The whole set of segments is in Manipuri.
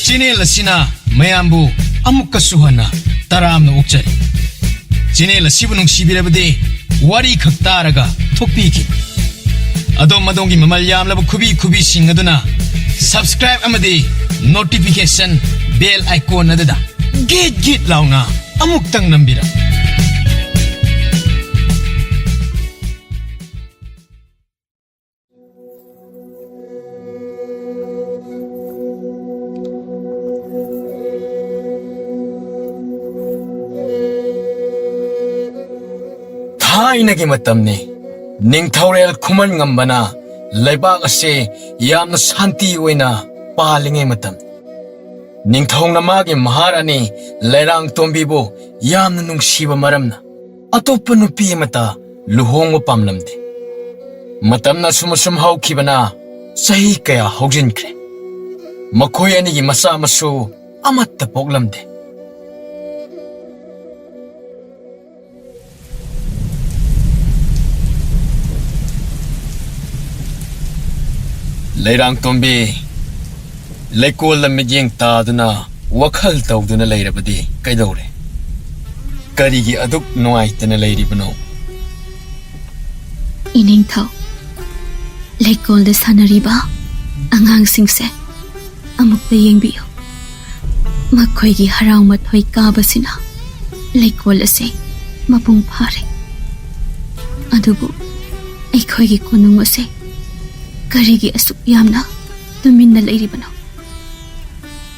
Channel asina mayambu amukkasu hana taramna ukjari. Channel asibu nungsibirabadi wari khak taraga thokpiki. Adom madongi mamal yamlaba kubi sing aduna subscribe amadi notification bell icon adada git launa amuktang nambira. Thainagi matamni ningthorel khuman ngambana leibak ase yamna shanti oina palingai matam ningthongna magi maharani leirang tombibo yamna nungsiba maramna atoppa nupi mata luhongba pamlamde matamna sumusum haukhibana sahi kaya haujinkre makhoi anigi masa masu amatta poklamde Leirang tombi leikol la migyeng taduna wakhal tawduna leirabadi kaidore karigi aduk nuaitana leiribano Ining thau leikol de sanariba angang singse amukta yengbiyo makhoi gi harau mathoi kabasina leikol ase mapung phare adubu aikhoi gi konung ase Karigi asuk yamna tuminna leiribano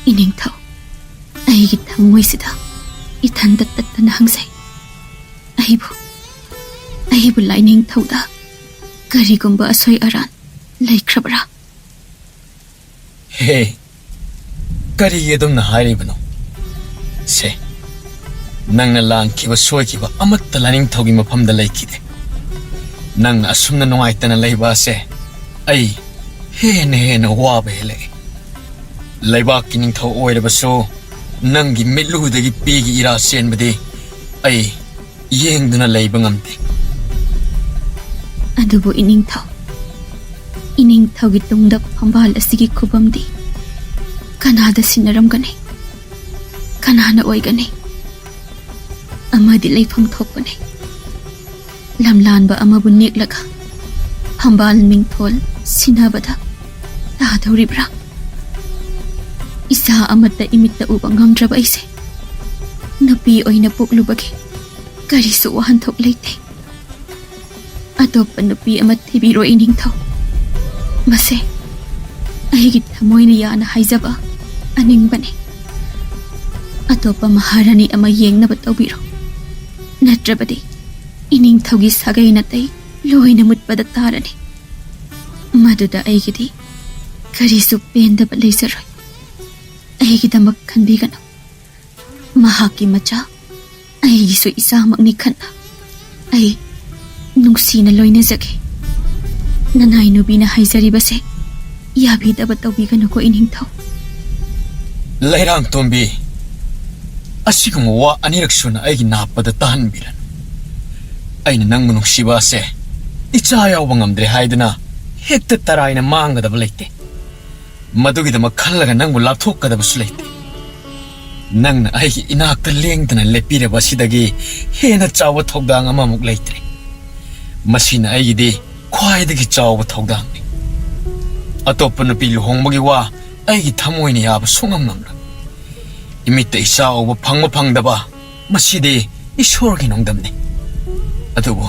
ining thau aigi thamoi sida ithanda tattana hangsai aibu lining thauda karigumba asoi aran laikhrabra Hey karigi adumna hairibano se nangna langkiba soikiba amatta laning thaugi mafamda laikide nang asumna nuaitana leiba se Ay, hena waba hele. Laibak kining thau oirabaso nangi miludagi pigi ira senbadi ay yengduna laiba ngamde. Adubu ining thau gi tungda phambal asigi khubamdi kanada sinaramgani kanana oigani amadi leifam thokpani lamlanba amabu neklaga Hambal mingthol sinabada tadoribra isa amata imitta ubangam draba ise napi oina puklubagi karisu wahan thok leite atoppa napi amat thibiro ining thaw mase aigi thamoina yana haijaba aning bane atoppa maharani ama yengnaba tawbiro natrabadi ining thawgi sagai natai loina mutpada tarani maduda aigidi karisu pendaba leizaroi aigidamak khanbigano mahaki macha aigisu isamakni khanna ai nungsina loina jage nanai nubina haizaribase yabidaba tawbigano ko ining thaw Leirang tombi asigum wa anirak suna aigi napada tahanbiran aina nangmu nungsiba se Icha yawa ngamdre haiduna hekta taraina maangadaba leite madugidama khallaga nangbu lapthokadaba su leite nangna aigi inakta lengdana lepiraba sidagi hena chawa thogdang amamuk leitre masina aigidi khwaidagi chawa thogdangni atoppa nupi luhongbagi wa aigi thamoina yaba sungam ngamra imitta isa oba phangdaba masidi isorgi nongdamne adubu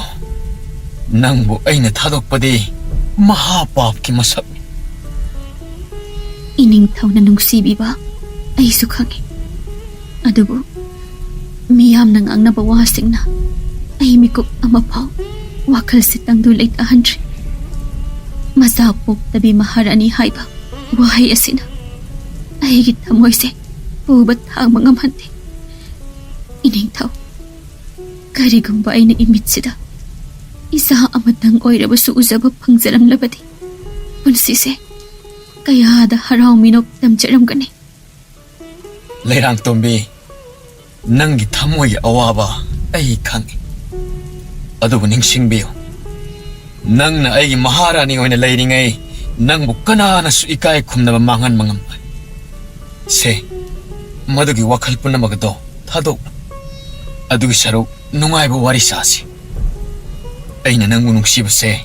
Nangbu aina thadokpadi mahapapki masakni Ining thau na nungsibiba aisu khangi adubu miyam nang angnaba wasingna ai mikup amaphaw wakhal sitangdu leit ahandri masa pok tabi maharani haiba wahai asina aigi thamoise puba thang mangamhante ining thau karigumba aina imitsida isa amatang oirabasu uzaba phangjaramlabadi punsise kayada harau minok tamcharamgani Leirang tombi nangi thamoy awaba ai khangi adubu ningsingbiyo nangna aigi maharani oina leiringai nangbu kanana su ikai khumnaba mangan mangam 세, madugi wakal punamagado thadok. Adugi saruk nungaiba wari sasi. Aina nangbu nungsibase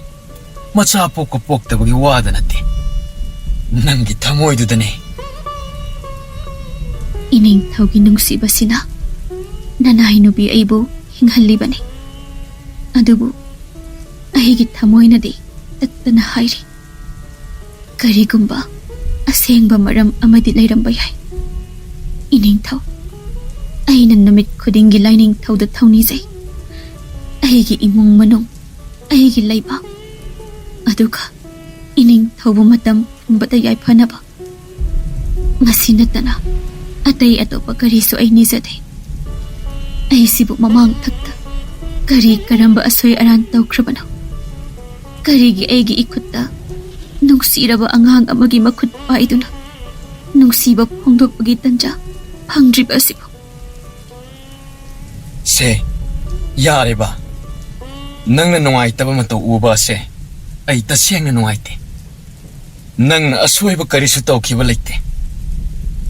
macha pokko poktabagi wada nate. Nangi thamoidudane. Ining thawgi nungsibasina nanay nubi aibu hinghalibane. Adubu ahigi thamoinadi tattana hairi. Karigumba asengba maram amadi lairamba yai. Ining thaw aina namit khudingi lining thawda thawnizai. Ahigi imung manung ahigi laiba. Aduka ining thawbu matam pumbata yai phanaba. Ngasi natana atay atopa karisu ay nizade. Ay sibu mamang thakta kari karamba asoy aran tawkrabano. Karigi aygi ikutta nungsiraba angang amagi makut paiduna. Nungsiba phongdokpagi tanja phangdriba asibu. Se, yare ba? Nangna nungaitaba mataw uba se ay tasiyang na nungaite. Nangna asoy ba karisu tawkiba laite.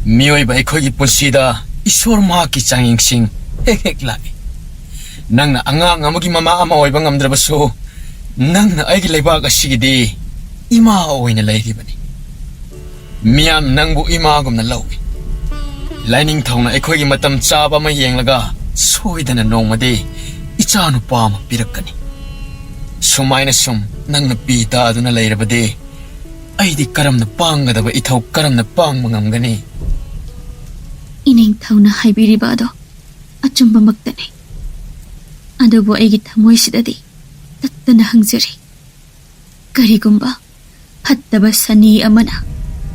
Miyoy ba ikoy punsida isor mahaki changingsing hek lai. Nangna angang amagi mama ama oy bang amdrabaso. Nangna aygi laibag asigidi ima oy na lairibani. Miyam nangbu ima agum na lawi. Lining thawna ikoy matam chaba ma yenglaga soidana nongmadi ichanu pama pirakani. Sumayna sum nangna pita aduna lairabadi aydi karam na pangadaba ithaw karam na pang mangamgani. Ining thawna haibiribado achumba magtane. Adubu aygi thamoysidadi tattana hangjari. Karigumba phattaba sani amana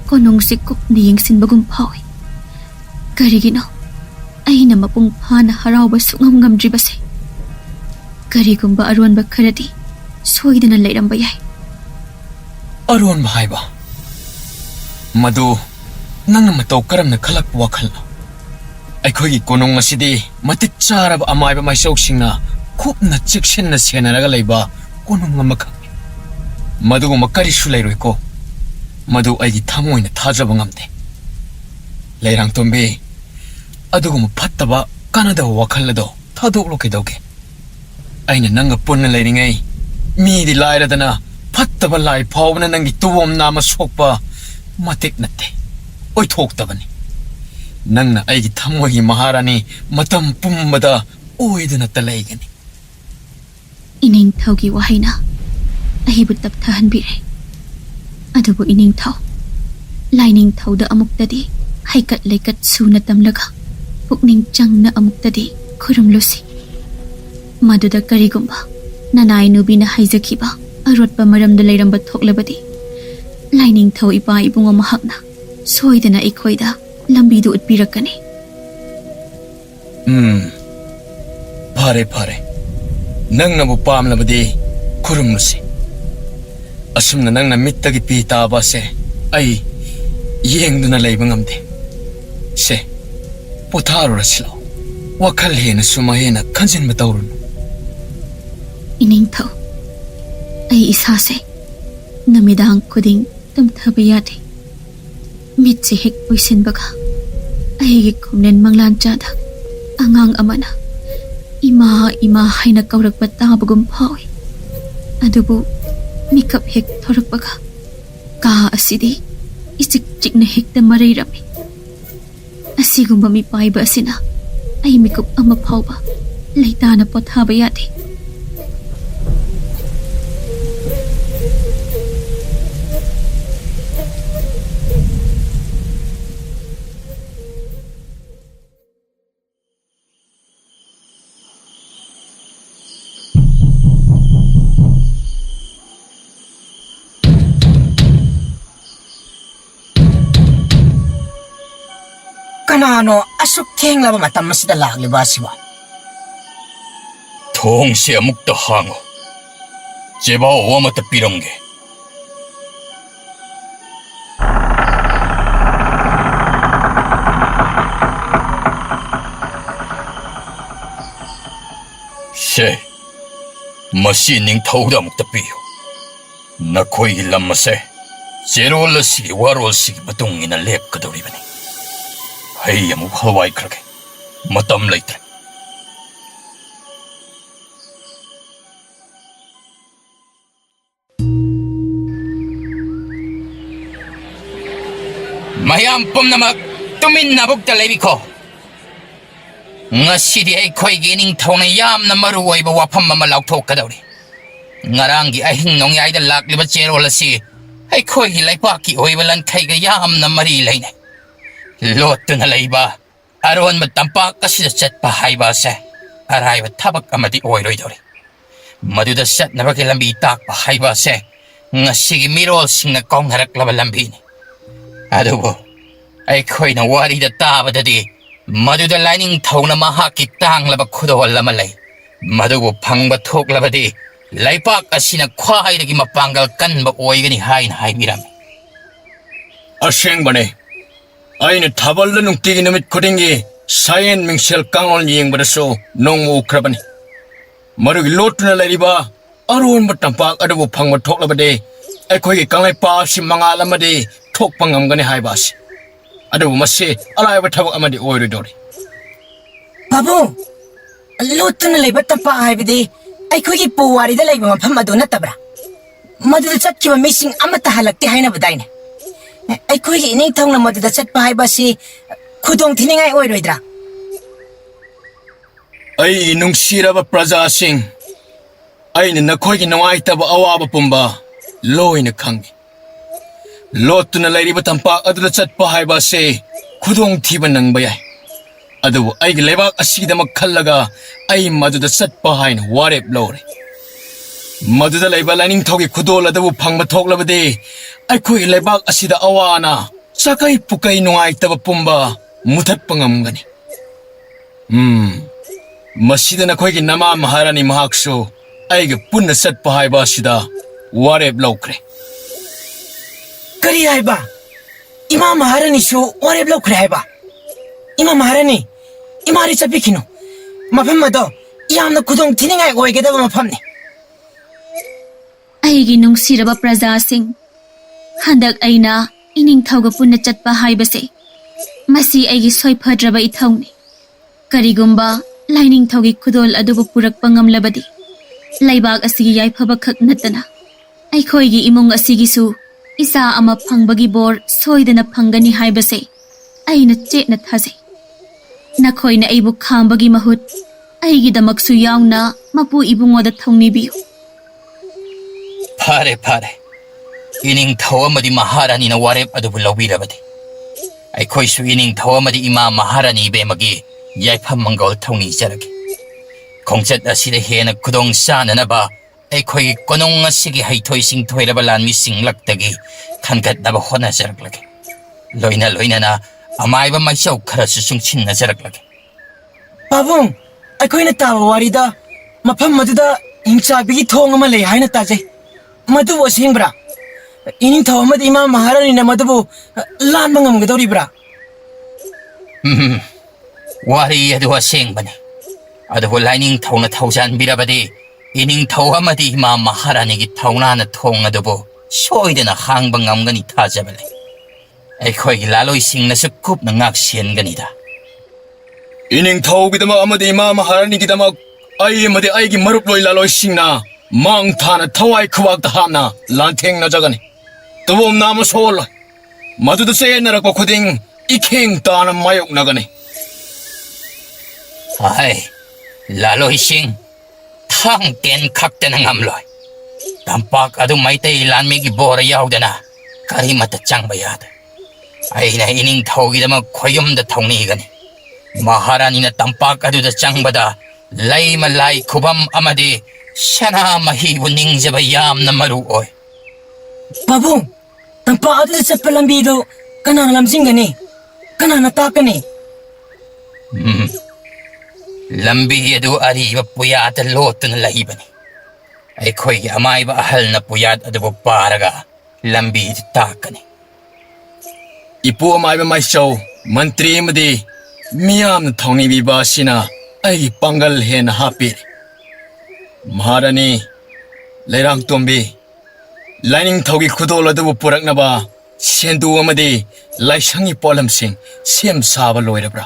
konongsi kupni yengsinbagum phawi. Karigino aina mapung phana harauba sungam ngamdribase. Karigumba aronba kharadi soidana lairamba yai. Aron mahaiba. Madu nangna mataw karam na khalak wakhalno. Aikogi konong asidi matik charaba amayba maisauksingna kupna chiksenna senaraga laiba konong amakak. Madugu makarisu lairoiko. Madu aigi thamoina thajaba ngamde. Lairang tombe adugu mapattaba kanada wakhalado thadoklo kedauge. Aina nanga punna lairingai midi lairadana pattaba lai phawna nangi tuwom nama sokpa matik natte. Oi thoktabani. Nangna aigi thamogi maharani matam pumbada oiduna talaigani. Ining thawgi wahayna ahibu tapthahanbire. Adubu ining thaw laining thawda amuktadi haikat laikat suna tamlaga pukning changna amuktadi khurumlusi. Maduda karigumba nanay nubina haizakiba arotpa maramda lairamba thoklabadi laining thaw ipa ibunga mahakna soidana ikhoida lambidu utpirakani. Phare phare. Nangna bu pamlabadi khurumlusi. Asumna nangna mittagi pi taba se ai yengduna leiba ngamde. Se potharura silo. Wakhal hena suma hena khanjinba tawrunu. Ining thaw ay isa se namidang khuding tamthaba yade. Mitse hek poisinbaga aygi khomnen manglan chada angang amana ima haina kaurakpa tabagum phawi. Adubu mikap hek thorakpaga ka asidi ichik chikna hekta marairami. Asigumba mi paiba asina ay mikap ama phawba laitana pothaba yade. Kanano asuk thengla matam masida lagliba siwa. Thong se amukta hango. Jeba owa mata piramge. Se masi ning thauda amukta piyo. Nakoi lamase zero la sigi warol sigi batung ina lep kadoribani. ꯑꯩ ꯑꯃꯨꯛ ꯍꯜꯋꯥꯏꯈ꯭ꯔꯒꯦ ꯃꯇꯝ ꯂꯩꯇ꯭ꯔꯦ ꯃꯌꯥꯝ ꯄꯨꯝꯅꯃꯛ ꯇꯨꯃꯤꯟꯅ ꯕꯨꯛꯇ ꯂꯩꯕꯤꯈꯣ ꯉꯁꯤꯗꯤ ꯑꯩꯈꯣꯏꯒꯤ ꯅꯤꯡꯊꯧꯅ ꯌꯥꯝꯅ ꯃꯔꯨꯑꯣꯏꯕ ꯋꯥꯐꯝ ꯑꯃ ꯂꯥꯎꯊꯣꯛꯀꯗꯧꯔꯤ ꯉꯔꯥꯡꯒꯤ ꯑꯍꯤꯡ ꯅꯣꯡꯌꯥꯏꯗ ꯂꯥꯛꯂꯤꯕ ꯆꯦꯔꯣꯜ ꯑꯁꯤ ꯑꯩꯈꯣꯏꯒꯤ ꯂꯩꯄꯥꯛꯀꯤ ꯑꯣꯏꯕ ꯂꯟꯈꯩꯒ ꯌꯥꯝꯅ ꯃꯔꯤ ꯂꯩꯅꯩ ꯂꯣꯠꯇꯨꯅ ꯂꯩꯕ ꯑꯔꯣꯟꯕ ꯇꯝꯄꯥꯛ ꯑꯁꯤꯗ ꯆꯠꯄ ꯍꯥꯏꯕ ꯑꯁꯦ ꯑꯔꯥꯏꯕ ꯊꯕꯛ ꯑꯃꯗꯤ ꯑꯣꯏꯔꯣꯏꯗꯧꯔꯤ ꯃꯗꯨꯗ ꯆꯠꯅꯕꯒꯤ ꯂꯝꯕꯤ ꯇꯥꯛꯄ ꯍꯥꯏꯕ ꯑꯁꯦ ꯉꯁꯤꯒꯤ ꯃꯤꯔꯣꯜꯁꯤꯡꯅ ꯀꯥꯎꯅꯔꯛꯂꯕ ꯂꯝꯕꯤꯅꯤ ꯑꯗꯨꯕꯨ ꯑꯩꯈꯣꯏꯅ ꯋꯥꯔꯤꯗ ꯇꯥꯕꯗꯗꯤ ꯃꯗꯨꯗ ꯂꯥꯏꯅꯤꯡꯊꯧꯅ ꯃꯍꯥꯛꯀꯤ ꯇꯥꯡꯂꯕ ꯈꯨꯗꯣꯜ ꯑꯃ ꯂꯩ ꯃꯗꯨꯕꯨ ꯐꯪꯕ ꯊꯣꯛꯂꯕꯗꯤ ꯂꯩꯄꯥꯛ ꯑꯁꯤꯅ ꯈ꯭ꯋꯥꯏꯗꯒꯤ ꯃꯄꯥꯡꯒꯜ ꯀꯟꯕ ꯑꯣꯏꯒꯅꯤ ꯍꯥꯏꯅ ꯍꯥꯏꯕꯤꯔꯝꯃꯤ ꯑꯁꯦꯡꯕꯅꯦ ꯑꯩꯅ ꯊꯥꯕꯜꯗ ꯅꯨꯡꯇꯤꯒꯤ ꯅꯨꯃꯤꯠ ꯈꯨꯗꯤꯡꯒꯤ ꯁꯥꯌꯦꯟ ꯃꯤꯡꯁꯦꯜ ꯀꯥꯡꯂꯣꯟ ꯌꯦꯡꯕꯗꯁꯨ ꯅꯣꯡꯃ ꯎꯈ꯭ꯔꯕꯅꯤ ꯃꯗꯨꯒꯤ ꯂꯣꯠꯇꯨꯅ ꯂꯩꯔꯤꯕ ꯑꯔꯣꯟꯕ ꯇꯝꯄꯥꯛ ꯑꯗꯨꯕꯨ ꯐꯪꯕ ꯊꯣꯛꯂꯕꯗꯤ ꯑꯩꯈꯣꯏꯒꯤ ꯀꯪꯂꯩꯄꯥꯛ ꯑꯁꯤ ꯃꯉꯥꯜ ꯑꯃꯗꯤ ꯊꯣꯛꯄ ꯉꯝꯒꯅꯤ ꯍꯥꯏꯕ ꯑꯁꯤ ꯑꯗꯨꯕꯨ ꯃꯁꯤ ꯑꯔꯥꯏꯕ ꯊꯕꯛ ꯑꯃꯗꯤ ꯑꯣꯏꯔꯣꯏꯗꯧꯔꯤ ꯄꯥꯕꯨꯡ ꯂꯣꯠꯇꯨꯅ ꯂꯩꯕ ꯇꯝꯄꯥꯛ ꯍꯥꯏꯕꯗꯤ ꯑꯩꯈꯣꯏꯒꯤ ꯄꯨꯋꯥꯔꯤꯗ ꯂꯩꯕ ꯃꯐꯝ ꯑꯗꯨ ꯅꯠꯇꯕ꯭ꯔꯥ ꯃꯗꯨꯗ ꯆꯠꯈꯤꯕ ꯃꯤꯁꯤꯡ ꯑꯃꯠꯇ ꯍꯜꯂꯛꯇꯦ ꯍꯥꯏꯅꯕꯗꯥꯏꯅꯦ ꯑꯩꯈꯣꯏꯒꯤ ꯏꯅꯤꯡꯊꯧꯅ ꯃꯗꯨꯗ ꯆꯠꯄ ꯍꯥꯏꯕ ꯑꯁꯤ ꯈꯨꯗꯣꯡꯊꯤꯅꯤꯡꯉꯥꯏ ꯑꯣꯏꯔꯣꯏꯗ꯭ꯔꯥ ꯑꯩꯒꯤ ꯅꯨꯡꯁꯤꯔꯕ ꯄ꯭ꯔꯖꯥꯁꯤꯡ ꯑꯩꯅ ꯅꯈꯣꯏꯒꯤ ꯅꯨꯡꯉꯥꯏꯇꯕ ꯑꯋꯥꯕ ꯄꯨꯝꯕ ꯂꯣꯏꯅ ꯈꯪꯏ ꯂꯣꯠꯇꯨꯅ ꯂꯩꯔꯤꯕ ꯇꯝꯄꯥꯛ ꯑꯗꯨꯗ ꯆꯠꯄ ꯍꯥꯏꯕ ꯑꯁꯤ ꯈꯨꯗꯣꯡꯊꯤꯕ ꯅꯪꯕ ꯌꯥꯏ ꯑꯗꯨꯕꯨ ꯑꯩꯒꯤ ꯂꯩꯕꯥꯛ ꯑꯁꯤꯒꯤꯗꯃꯛ ꯈꯜꯂꯒ ꯑꯩ ꯃꯗꯨꯗ ꯆꯠꯄ ꯍꯥꯏꯅ ꯋꯥꯔꯦꯞ ꯂꯧꯔꯦ ꯃꯗꯨꯗ ꯂꯩꯕ ꯂꯥꯏꯅꯤꯡꯊꯧꯒꯤ ꯈꯨꯗꯣꯜ ꯑꯗꯨꯕꯨ ꯐꯪꯕ ꯊꯣꯛꯂꯕꯗꯤ ꯑꯩꯈꯣꯏꯒꯤ ꯂꯩꯕꯥꯛ ꯑꯁꯤꯗ ꯑꯋꯥ ꯑꯅꯥ ꯆꯥꯀꯩ ꯄꯨꯀꯩ ꯅꯨꯡꯉꯥꯏꯇꯕ ꯄꯨꯝꯕ ꯃꯨꯊꯠꯄ ꯉꯝꯒꯅꯤ ꯃꯁꯤꯗ ꯅꯈꯣꯏꯒꯤ ꯅꯃꯥ ꯃꯍꯥꯔꯥꯅꯤ ꯃꯍꯥꯛꯁꯨ ꯑꯩꯒ ꯄꯨꯟꯅ ꯆꯠꯄ ꯍꯥꯏꯕ ꯑꯁꯤꯗ ꯋꯥꯔꯦꯞ ꯂꯧꯈ꯭ꯔꯦ ꯀꯔꯤ ꯍꯥꯏꯕ ꯏꯃꯥ ꯃꯍꯥꯔꯥꯅꯤꯁꯨ ꯋꯥꯔꯦꯞ ꯂꯧꯈ꯭ꯔꯦ ꯍꯥꯏꯕ ꯏꯃꯥ ꯃꯍꯥꯔꯥꯅꯤ ꯏꯃꯥꯗꯤ ꯆꯠꯄꯤꯈꯤꯅꯨ ꯃꯐꯝ ꯑꯗꯣ ꯌꯥꯝꯅ ꯈꯨꯗꯣꯡꯊꯤꯅꯤꯡꯉꯥꯏ ꯑꯣꯏꯒꯗꯕ ꯃꯐꯝꯅꯤ ꯑꯩꯒꯤ ꯅꯨꯡꯁꯤꯔꯕ ꯄ꯭ꯔꯖꯥꯁꯤꯡ ꯍꯟꯗꯛ ꯑꯩꯅ ꯏꯅꯤꯡꯊꯧꯒ ꯄꯨꯟꯅ ꯆꯠꯄ ꯍꯥꯏꯕꯁꯦ ꯃꯁꯤ ꯑꯩꯒꯤ ꯁꯣꯏꯐꯗ꯭ꯔꯕ ꯏꯊꯧꯅꯤ ꯀꯔꯤꯒꯨꯝꯕ ꯂꯥꯏꯅꯤꯡꯊꯧꯒꯤ ꯈꯨꯗꯣꯜ ꯑꯗꯨꯕꯨ ꯄꯨꯔꯛꯄ ꯉꯝꯂꯕꯗꯤ ꯂꯩꯕꯥꯛ ꯑꯁꯤꯒꯤ ꯌꯥꯏꯐꯕ ꯈꯛ ꯅꯠꯇꯅ ꯑꯩꯈꯣꯏꯒꯤ ꯏꯃꯨꯡ ꯑꯁꯤꯒꯤꯁꯨ ꯏꯆꯥ ꯑꯃ ꯐꯪꯕꯒꯤ ꯕꯣꯔ ꯁꯣꯏꯗꯅ ꯐꯪꯒꯅꯤ ꯍꯥꯏꯕꯁꯦ ꯑꯩꯅ ꯆꯦꯠꯅ ꯊꯥꯖꯩ ꯅꯈꯣꯏꯅ ꯑꯩꯕꯨ ꯈꯥꯝꯕꯒꯤ ꯃꯍꯨꯠ ꯑꯩꯒꯤꯗꯃꯛꯁꯨ ꯌꯥꯎꯅ ꯃꯄꯨ ꯏꯕꯨꯡꯉꯣꯗ ꯊꯧꯅꯤꯕꯤꯌꯨ ꯐꯔꯦ ꯐꯔꯦ ꯏꯅꯤꯡꯊꯧ ꯑꯃꯗꯤ ꯃꯍꯥꯔꯥꯅꯤꯅ ꯋꯥꯔꯦꯞ ꯑꯗꯨꯕꯨ ꯂꯧꯕꯤꯔꯕꯗꯤ ꯑꯩꯈꯣꯏꯁꯨ ꯏꯅꯤꯡꯊꯧ ꯑꯃꯗꯤ ꯏꯃꯥ ꯃꯍꯥꯔꯥꯅꯤ ꯏꯕꯦꯝꯃꯒꯤ ꯌꯥꯏꯐ ꯃꯪꯒꯣꯜ ꯊꯧꯅꯤꯖꯔꯒꯦ ꯈꯣꯡꯆꯠ ꯑꯁꯤꯗ ꯍꯦꯟꯅ ꯈꯨꯗꯣꯡ ꯆꯥꯅꯅꯕ ꯑꯩꯈꯣꯏꯒꯤ ꯀꯣꯅꯨꯡ ꯑꯁꯤꯒꯤ ꯍꯩꯊꯣꯏ ꯁꯤꯡꯊꯣꯏꯔꯕ ꯂꯥꯟꯃꯤꯁꯤꯡꯂꯛꯇꯒꯤ ꯈꯟꯒꯠꯅꯕ ꯍꯣꯠꯅꯖꯔꯛꯂꯒꯦ ꯂꯣꯏꯅ ꯂꯣꯏꯅꯅ ꯑꯃꯥꯏꯕ ꯃꯥꯏꯆꯧ ꯈꯔꯁꯨ ꯆꯨꯡꯁꯤꯟꯅꯖꯔꯛꯂꯒꯦ ꯄꯥꯕꯨꯡ ꯑꯩꯈꯣꯏꯅ ꯇꯥꯕ ꯋꯥꯔꯤꯗ ꯃꯐꯝ ꯑꯗꯨꯗ ꯍꯤꯡꯆꯥꯕꯤꯒꯤ ꯊꯣꯡ ꯑꯃ ꯂꯩ ꯍꯥꯏꯅ ꯇꯥꯖꯩ ꯃꯗꯨꯕꯨ ꯑꯁꯦꯡꯕ꯭ꯔꯥ ꯏꯅꯤꯡꯊꯧ ꯑꯃꯗꯤ ꯏꯃꯥ ꯃꯍꯥꯔꯥꯅꯤꯅ ꯃꯗꯨꯕꯨ ꯂꯥꯟꯕ ꯉꯝꯒꯗꯧꯔꯤꯕ꯭ꯔꯥ ꯋꯥꯔꯤ ꯑꯗꯨ ꯑꯁꯦꯡꯕꯅꯤ ꯑꯗꯨꯕꯨ ꯂꯥꯏꯅꯤꯡꯊꯧꯅ ꯊꯧꯖꯥꯟꯕꯤꯔꯕꯗꯤ ꯏꯅꯤꯡꯊꯧ ꯑꯃꯗꯤ ꯏꯃꯥ ꯃꯍꯥꯔꯥꯅꯤꯒꯤ ꯊꯧꯅꯥꯅ ꯊꯣꯡ ꯑꯗꯨꯕꯨ ꯁꯣꯏꯗꯅ ꯍꯥꯡꯕ ꯉꯝꯒꯅꯤ ꯊꯥꯖꯕ ꯂꯩ ꯑꯩꯈꯣꯏꯒꯤ ꯂꯥꯂꯣꯏꯁꯤꯡꯅꯁꯨ ꯀꯨꯞꯅ ꯉꯥꯛꯁꯦꯟꯒꯅꯤꯗ ꯏꯅꯤꯡꯊꯧꯒꯤꯗꯃꯛ ꯑꯃꯗꯤ ꯏꯃꯥ ꯃꯍꯥꯔꯥꯅꯤꯒꯤꯗꯃꯛ ꯑꯩ ꯑꯃꯗꯤ ꯑꯩꯒꯤ ꯃꯔꯨꯞꯂꯣꯏ ꯂꯥꯂꯣꯏꯁꯤꯡꯅ ꯃꯥꯡ ꯊꯥꯅ ꯊꯋꯥꯏ ꯈꯨꯕꯥꯛꯇ ꯍꯥꯞꯅ ꯂꯥꯟꯊꯦꯡꯅꯖꯒꯅꯤ ꯇꯨꯕꯣꯝ ꯅꯥꯝꯃ ꯁꯣꯜꯂꯣꯏ ꯃꯗꯨꯗ ꯆꯌꯦꯠꯅꯔꯛꯄ ꯈꯨꯗꯤꯡ ꯏꯈꯦꯡ ꯇꯥꯅ ꯃꯥꯌꯣꯛꯅꯒꯅꯤ ꯍꯥꯏ ꯂꯥꯂꯣꯏꯁꯤꯡ ꯊꯥꯡ ꯇꯦꯟ ꯈꯛꯇꯅ ꯉꯝꯂꯣꯏ ꯇꯝꯄꯥꯛ ꯑꯗꯨ ꯃꯩꯇꯩ ꯂꯥꯟꯃꯤꯒꯤ ꯕꯣꯔ ꯌꯥꯎꯗꯅ ꯀꯔꯤꯃꯠꯇ ꯆꯪꯕ ꯌꯥꯗꯦ ꯑꯩꯅ ꯏꯅꯤꯡꯊꯧꯒꯤꯗꯃꯛ ꯈꯣꯌꯨꯝꯗ ꯊꯧꯅꯤꯒꯅꯤ ꯃꯍꯥꯔꯥꯅꯤꯅ ꯇꯝꯄꯥꯛ ꯑꯗꯨꯗ ꯆꯪꯕꯗ ꯂꯩꯃ ꯂꯥꯏ ꯈꯨꯕꯝ ꯑꯃꯗꯤ ꯁꯅꯥꯃꯍꯤꯕꯨ ꯅꯤꯡꯖꯕ ꯌꯥꯝꯅ ꯃꯔꯨ ꯑꯣꯏ ꯄꯥꯕꯨꯡ ꯇꯝꯄꯥꯛ ꯑꯗꯨꯗ ꯆꯠꯄ ꯂꯝꯕꯤꯗꯨ ꯀꯅꯥꯅ ꯂꯝꯖꯤꯡꯒꯅꯤ ꯀꯅꯥꯅ ꯇꯥꯛꯀꯅꯤ ꯂꯝꯕꯤ ꯑꯗꯨ ꯑꯔꯤꯕ ꯄꯨꯌꯥꯠꯇ ꯂꯣꯠꯇꯨꯅ ꯂꯩꯕꯅꯤ ꯑꯩꯈꯣꯏꯒꯤ ꯑꯃꯥꯏꯕ ꯑꯍꯜꯅ ꯄꯨꯌꯥꯠ ꯑꯗꯨꯕꯨ ꯄꯥꯔꯒ ꯂꯝꯕꯤꯗꯨ ꯇꯥꯛꯀꯅꯤ ꯏꯄꯨ ꯑꯃꯥꯏꯕ ꯃꯥꯏꯆꯧ ꯃꯟꯇ꯭ꯔꯤ ꯑꯃꯗꯤ ꯃꯤꯌꯥꯝꯅ ꯊꯧꯅꯤꯕꯤꯕ ꯑꯁꯤꯅ ꯑꯩꯒꯤ ꯄꯥꯡꯒꯜ ꯍꯦꯟꯅ ꯍꯥꯞꯄꯤꯔꯤ ꯃꯍꯥꯔꯥꯅꯤ ꯂꯩꯔꯥꯡꯇꯣꯝꯕꯤ ꯂꯥꯏꯅꯤꯡꯊꯧꯒꯤ ꯈꯨꯗꯣꯜ ꯑꯗꯨꯕꯨ ꯄꯨꯔꯛꯅꯕ ꯁꯦꯟꯗꯨ ꯑꯃꯗꯤ ꯂꯥꯏꯁꯪꯒꯤ ꯄꯣꯠꯂꯝꯁꯤꯡ ꯁꯦꯝ ꯁꯥꯕ ꯂꯣꯏꯔꯕ꯭ꯔꯥ?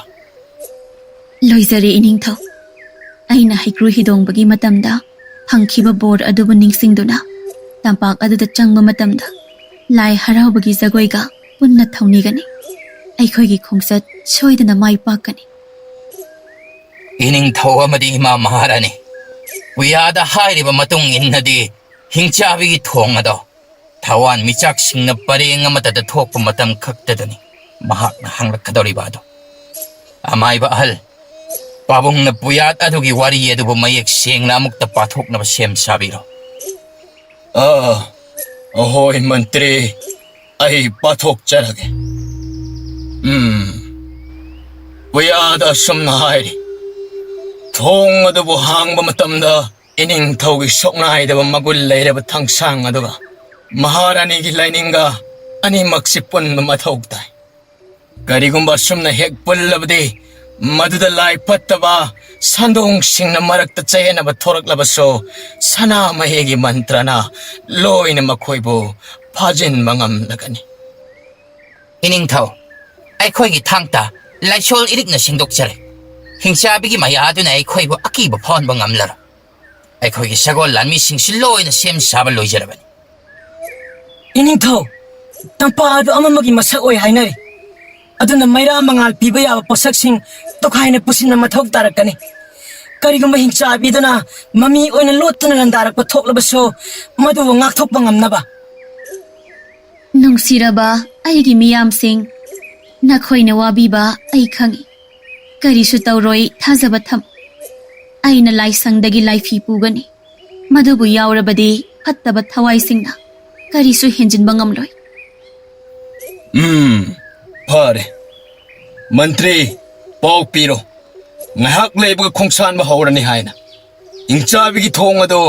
ꯂꯣꯏꯖꯔꯦ ꯏꯅꯤꯡꯊꯧ. ꯑꯩꯅ ꯍꯩꯀ꯭ꯔꯨ ꯍꯤꯗꯣꯡꯕꯒꯤ ꯃꯇꯝꯗ ꯐꯪꯈꯤꯕ ꯕꯣꯔ ꯑꯗꯨꯕꯨ ꯅꯤꯡꯁꯤꯡꯗꯨꯅ ꯇꯝꯄꯥꯛ ꯑꯗꯨꯗ ꯆꯪꯕ ꯃꯇꯝꯗ ꯂꯥꯏ ꯍꯔꯥꯎꯕꯒꯤ ꯖꯒꯣꯏꯒ ꯄꯨꯟꯅ ꯊꯧꯅꯤꯒꯅꯤ. ꯑꯩꯈꯣꯏꯒꯤ ꯈꯣꯡꯆꯠ ꯁꯣꯏꯗꯅ ꯃꯥꯏ ꯄꯥꯛꯀꯅꯤ. ꯏꯅꯤꯡꯊꯧ ꯑꯃꯗꯤ ꯏꯃꯥ ꯃꯍꯥꯔꯥꯅꯤ, ꯄꯨꯌꯥꯗ ꯍꯥꯏꯔꯤꯕ ꯃꯇꯨꯡ ꯏꯟꯅꯗꯤ ꯍꯤꯡꯆꯥꯕꯤꯒꯤ ꯊꯣꯡ ꯑꯗꯣ ꯊꯋꯥꯟ ꯃꯤꯆꯥꯛꯁꯤꯡꯅ ꯄꯔꯦꯡ ꯑꯃꯠꯇꯗ ꯊꯣꯛꯄ ꯃꯇꯝ ꯈꯛꯇꯗꯅꯤ ꯃꯍꯥꯛꯅ ꯍꯪꯂꯛꯀꯗꯧꯔꯤꯕ ꯑꯗꯣ. ꯑꯃꯥꯏꯕ ꯑꯍꯜ, ꯄꯥꯕꯨꯡꯅ ꯄꯨꯌꯥꯠ ꯑꯗꯨꯒꯤ ꯋꯥꯔꯤ ꯑꯗꯨꯕꯨ ꯃꯌꯦꯛ ꯁꯦꯡꯅ ꯑꯃꯨꯛꯇ ꯄꯥꯊꯣꯛꯅꯕ ꯁꯦꯝ ꯁꯥꯕꯤꯔꯣ. ꯑꯍꯣꯏ ꯃꯟꯇ꯭ꯔꯤ, ꯑꯩ ꯄꯥꯊꯣꯛꯆꯔꯒꯦ. ꯄꯨꯌꯥꯗ ꯑꯁꯨꯝꯅ ꯍꯥꯏꯔꯤ. ꯊꯣꯡ ꯑꯗꯨꯕꯨ ꯍꯥꯡꯕ ꯃꯇꯝꯗ ꯏꯅꯤꯡꯊꯧꯒꯤ ꯁꯣꯛꯅꯥꯏꯗꯕ ꯃꯒꯨꯟ ꯂꯩꯔꯕ ꯊꯥꯡꯁꯥꯡ ꯑꯗꯨꯒ ꯃꯍꯥꯔꯥꯅꯤꯒꯤ ꯂꯥꯏꯅꯤꯡꯒ ꯑꯅꯤꯃꯛꯁꯤ ꯄꯨꯟꯕ ꯃꯊꯧ ꯇꯥꯏ. ꯀꯔꯤꯒꯨꯝꯕ ꯑꯁꯨꯝꯅ ꯍꯦꯛ ꯄꯨꯜꯂꯕꯗꯤ ꯃꯗꯨꯗ ꯂꯥꯏ ꯐꯠꯇꯕ ꯁꯟꯗꯣꯡꯁꯤꯡꯅ ꯃꯔꯛꯇ ꯆꯌꯦꯠꯅꯕ ꯊꯣꯔꯛꯂꯕꯁꯨ ꯁꯅꯥꯃꯍꯤꯒꯤ ꯃꯟꯇ꯭ꯔꯅ ꯂꯣꯏꯅ ꯃꯈꯣꯏꯕꯨ ꯐꯥꯖꯤꯟꯕ ꯉꯝꯂꯒꯅꯤ. ꯏꯅꯤꯡꯊꯧ, ꯑꯩꯈꯣꯏꯒꯤ ꯊꯥꯡꯇ ꯂꯥꯏꯁꯣꯜ ꯏꯔꯤꯛꯅ ꯁꯦꯡꯗꯣꯛꯆꯔꯦ. ꯍꯤꯡꯆꯥꯕꯤꯒꯤ ꯃꯌꯥꯗꯨꯅ ꯑꯩꯈꯣꯏꯕꯨ ꯑꯀꯤꯕ ꯐꯥꯎꯍꯟꯕ ꯉꯝꯂꯔꯣꯏ. ꯑꯩꯈꯣꯏꯒꯤ ꯁꯒꯣꯜ ꯂꯥꯟꯃꯤꯁꯤꯡꯁꯤ ꯂꯣꯏꯅ ꯁꯦꯝ ꯁꯥꯕ ꯂꯣꯏꯖꯔꯕꯅꯤ. ꯏꯅꯤꯡꯊꯧ, ꯇꯝꯄꯥꯛ ꯑꯗꯨ ꯑꯃꯃꯒꯤ ꯃꯁꯛ ꯑꯣꯏ ꯍꯥꯏꯅꯔꯤ. ꯑꯗꯨꯅ ꯃꯩꯔꯥ ꯃꯉꯥꯜ ꯄꯤꯕ ꯌꯥꯕ ꯄꯣꯠꯁꯛꯁꯤꯡ ꯇꯣꯈꯥꯏꯅ ꯄꯨꯁꯤꯟꯕ ꯃꯊꯧ ꯇꯥꯔꯛꯀꯅꯤ. ꯀꯔꯤꯒꯨꯝꯕ ꯍꯤꯡꯆꯥꯕꯤꯗꯨꯅ ꯃꯃꯤ ꯑꯣꯏꯅ ꯂꯣꯠꯇꯨꯅ ꯂꯟꯗꯥꯔꯛꯄ ꯊꯣꯛꯂꯕꯁꯨ ꯃꯗꯨꯕꯨ ꯉꯥꯛꯊꯣꯛꯄ ꯉꯝꯅꯕ. ꯅꯨꯡꯁꯤꯔꯕ ꯑꯩꯒꯤ ꯃꯤꯌꯥꯝꯁꯤꯡ, ꯅꯈꯣꯏꯅ ꯋꯥꯕꯤꯕ ꯑꯩ ꯈꯪꯏ. ꯀꯔꯤꯁꯨ ꯇꯧꯔꯣꯏ, ꯊꯥꯖꯕ ꯊꯝ. ꯑꯩꯅ ꯂꯥꯏꯁꯪꯗꯒꯤ ꯂꯥꯏꯐꯤ ꯄꯨꯒꯅꯤ. ꯃꯗꯨꯕꯨ ꯌꯥꯎꯔꯕꯗꯤ ꯐꯠꯇꯕ ꯊꯋꯥꯏꯁꯤꯡꯅ ꯀꯔꯤꯁꯨ ꯍꯦꯟꯖꯤꯟꯕ ꯉꯝꯂꯣꯏ. ꯐꯔꯦ. ꯃꯟꯇ꯭ꯔꯤ, ꯄꯥꯎ ꯄꯤꯔꯣ. ꯉꯥꯏꯍꯥꯛ ꯂꯩꯕꯒ ꯈꯣꯡꯁꯥꯟꯕ ꯍꯧꯔꯅꯤ ꯍꯥꯏꯅ. ꯍꯤꯡꯆꯥꯕꯤꯒꯤ ꯊꯣꯡ ꯑꯗꯨ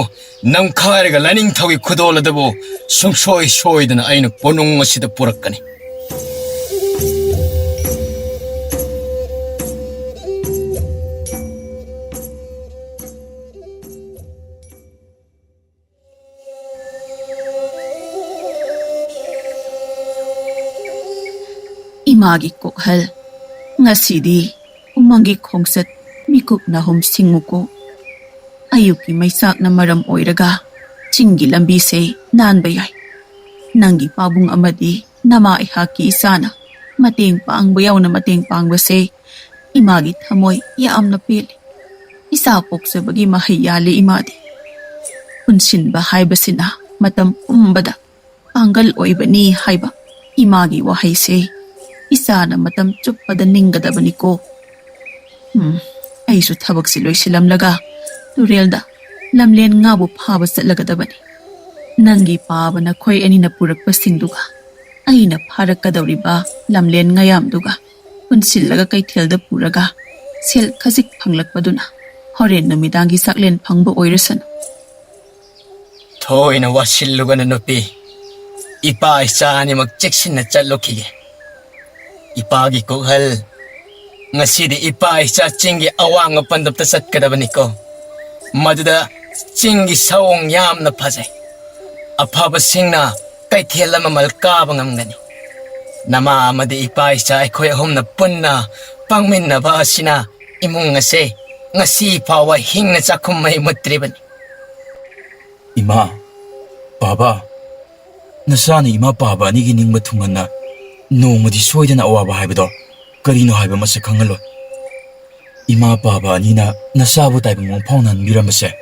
ꯅꯝꯈꯥꯏꯔꯒ ꯂꯥꯏꯅꯤꯡꯊꯧꯒꯤ ꯈꯨꯗꯣꯜ ꯑꯗꯨꯕꯨ ꯁꯨꯡꯁꯣꯏ ꯁꯣꯏꯗꯅ ꯑꯩꯅ ꯀꯣꯅꯨꯡ ꯑꯁꯤꯗ ꯄꯨꯔꯛꯀꯅꯤ. 이마기 꼭할 ngasi디 umanggi khongset mikuk na hum singuko ayuki maisak na maram oiraga chinggi lambi se nanba yai nangi pabung amadi nama ihaki isana mateng pangba yauna mateng pangba se imagi thamoy yaamna peli isa poksabagi mahayali imadi punsinba haibasina matam umbada pangal oibani haiba imagi wahai se isana matam chuppada ninggadabani ko. Aisu thabak si loisilamlaga turelda lamlen ngabu phaba chatlagadabani. Nangi paba na khoi ani na purakpa singduga aina pharakadawriba lamlen ngayamduga punsillaga kaithelda puraga sel khajik phanglakpaduna horen numidangi saklen phangba oirasan. Thoina wasillugana nupi. Ipa isa animag cheksinna chatlokige. Ipagi koghal. Ngasidi ipa isa chingi awang pandapta satkadabani ko. Maduda chingi sawong yam na pazay. Apaba singna kay tiyala mamalkabang amgani. Nama amadi ipa isa ay kuya hum na punna pangmin na ba sina imong ngasi pawa hing na sakum may mutribani. Ima, Baba, nasana ima Baba ni gining matungan na nongmadi soidana awaba haibado karino haiba masa khangalo. Ima Baba ni na nasabu taiba mongphaw nan miramase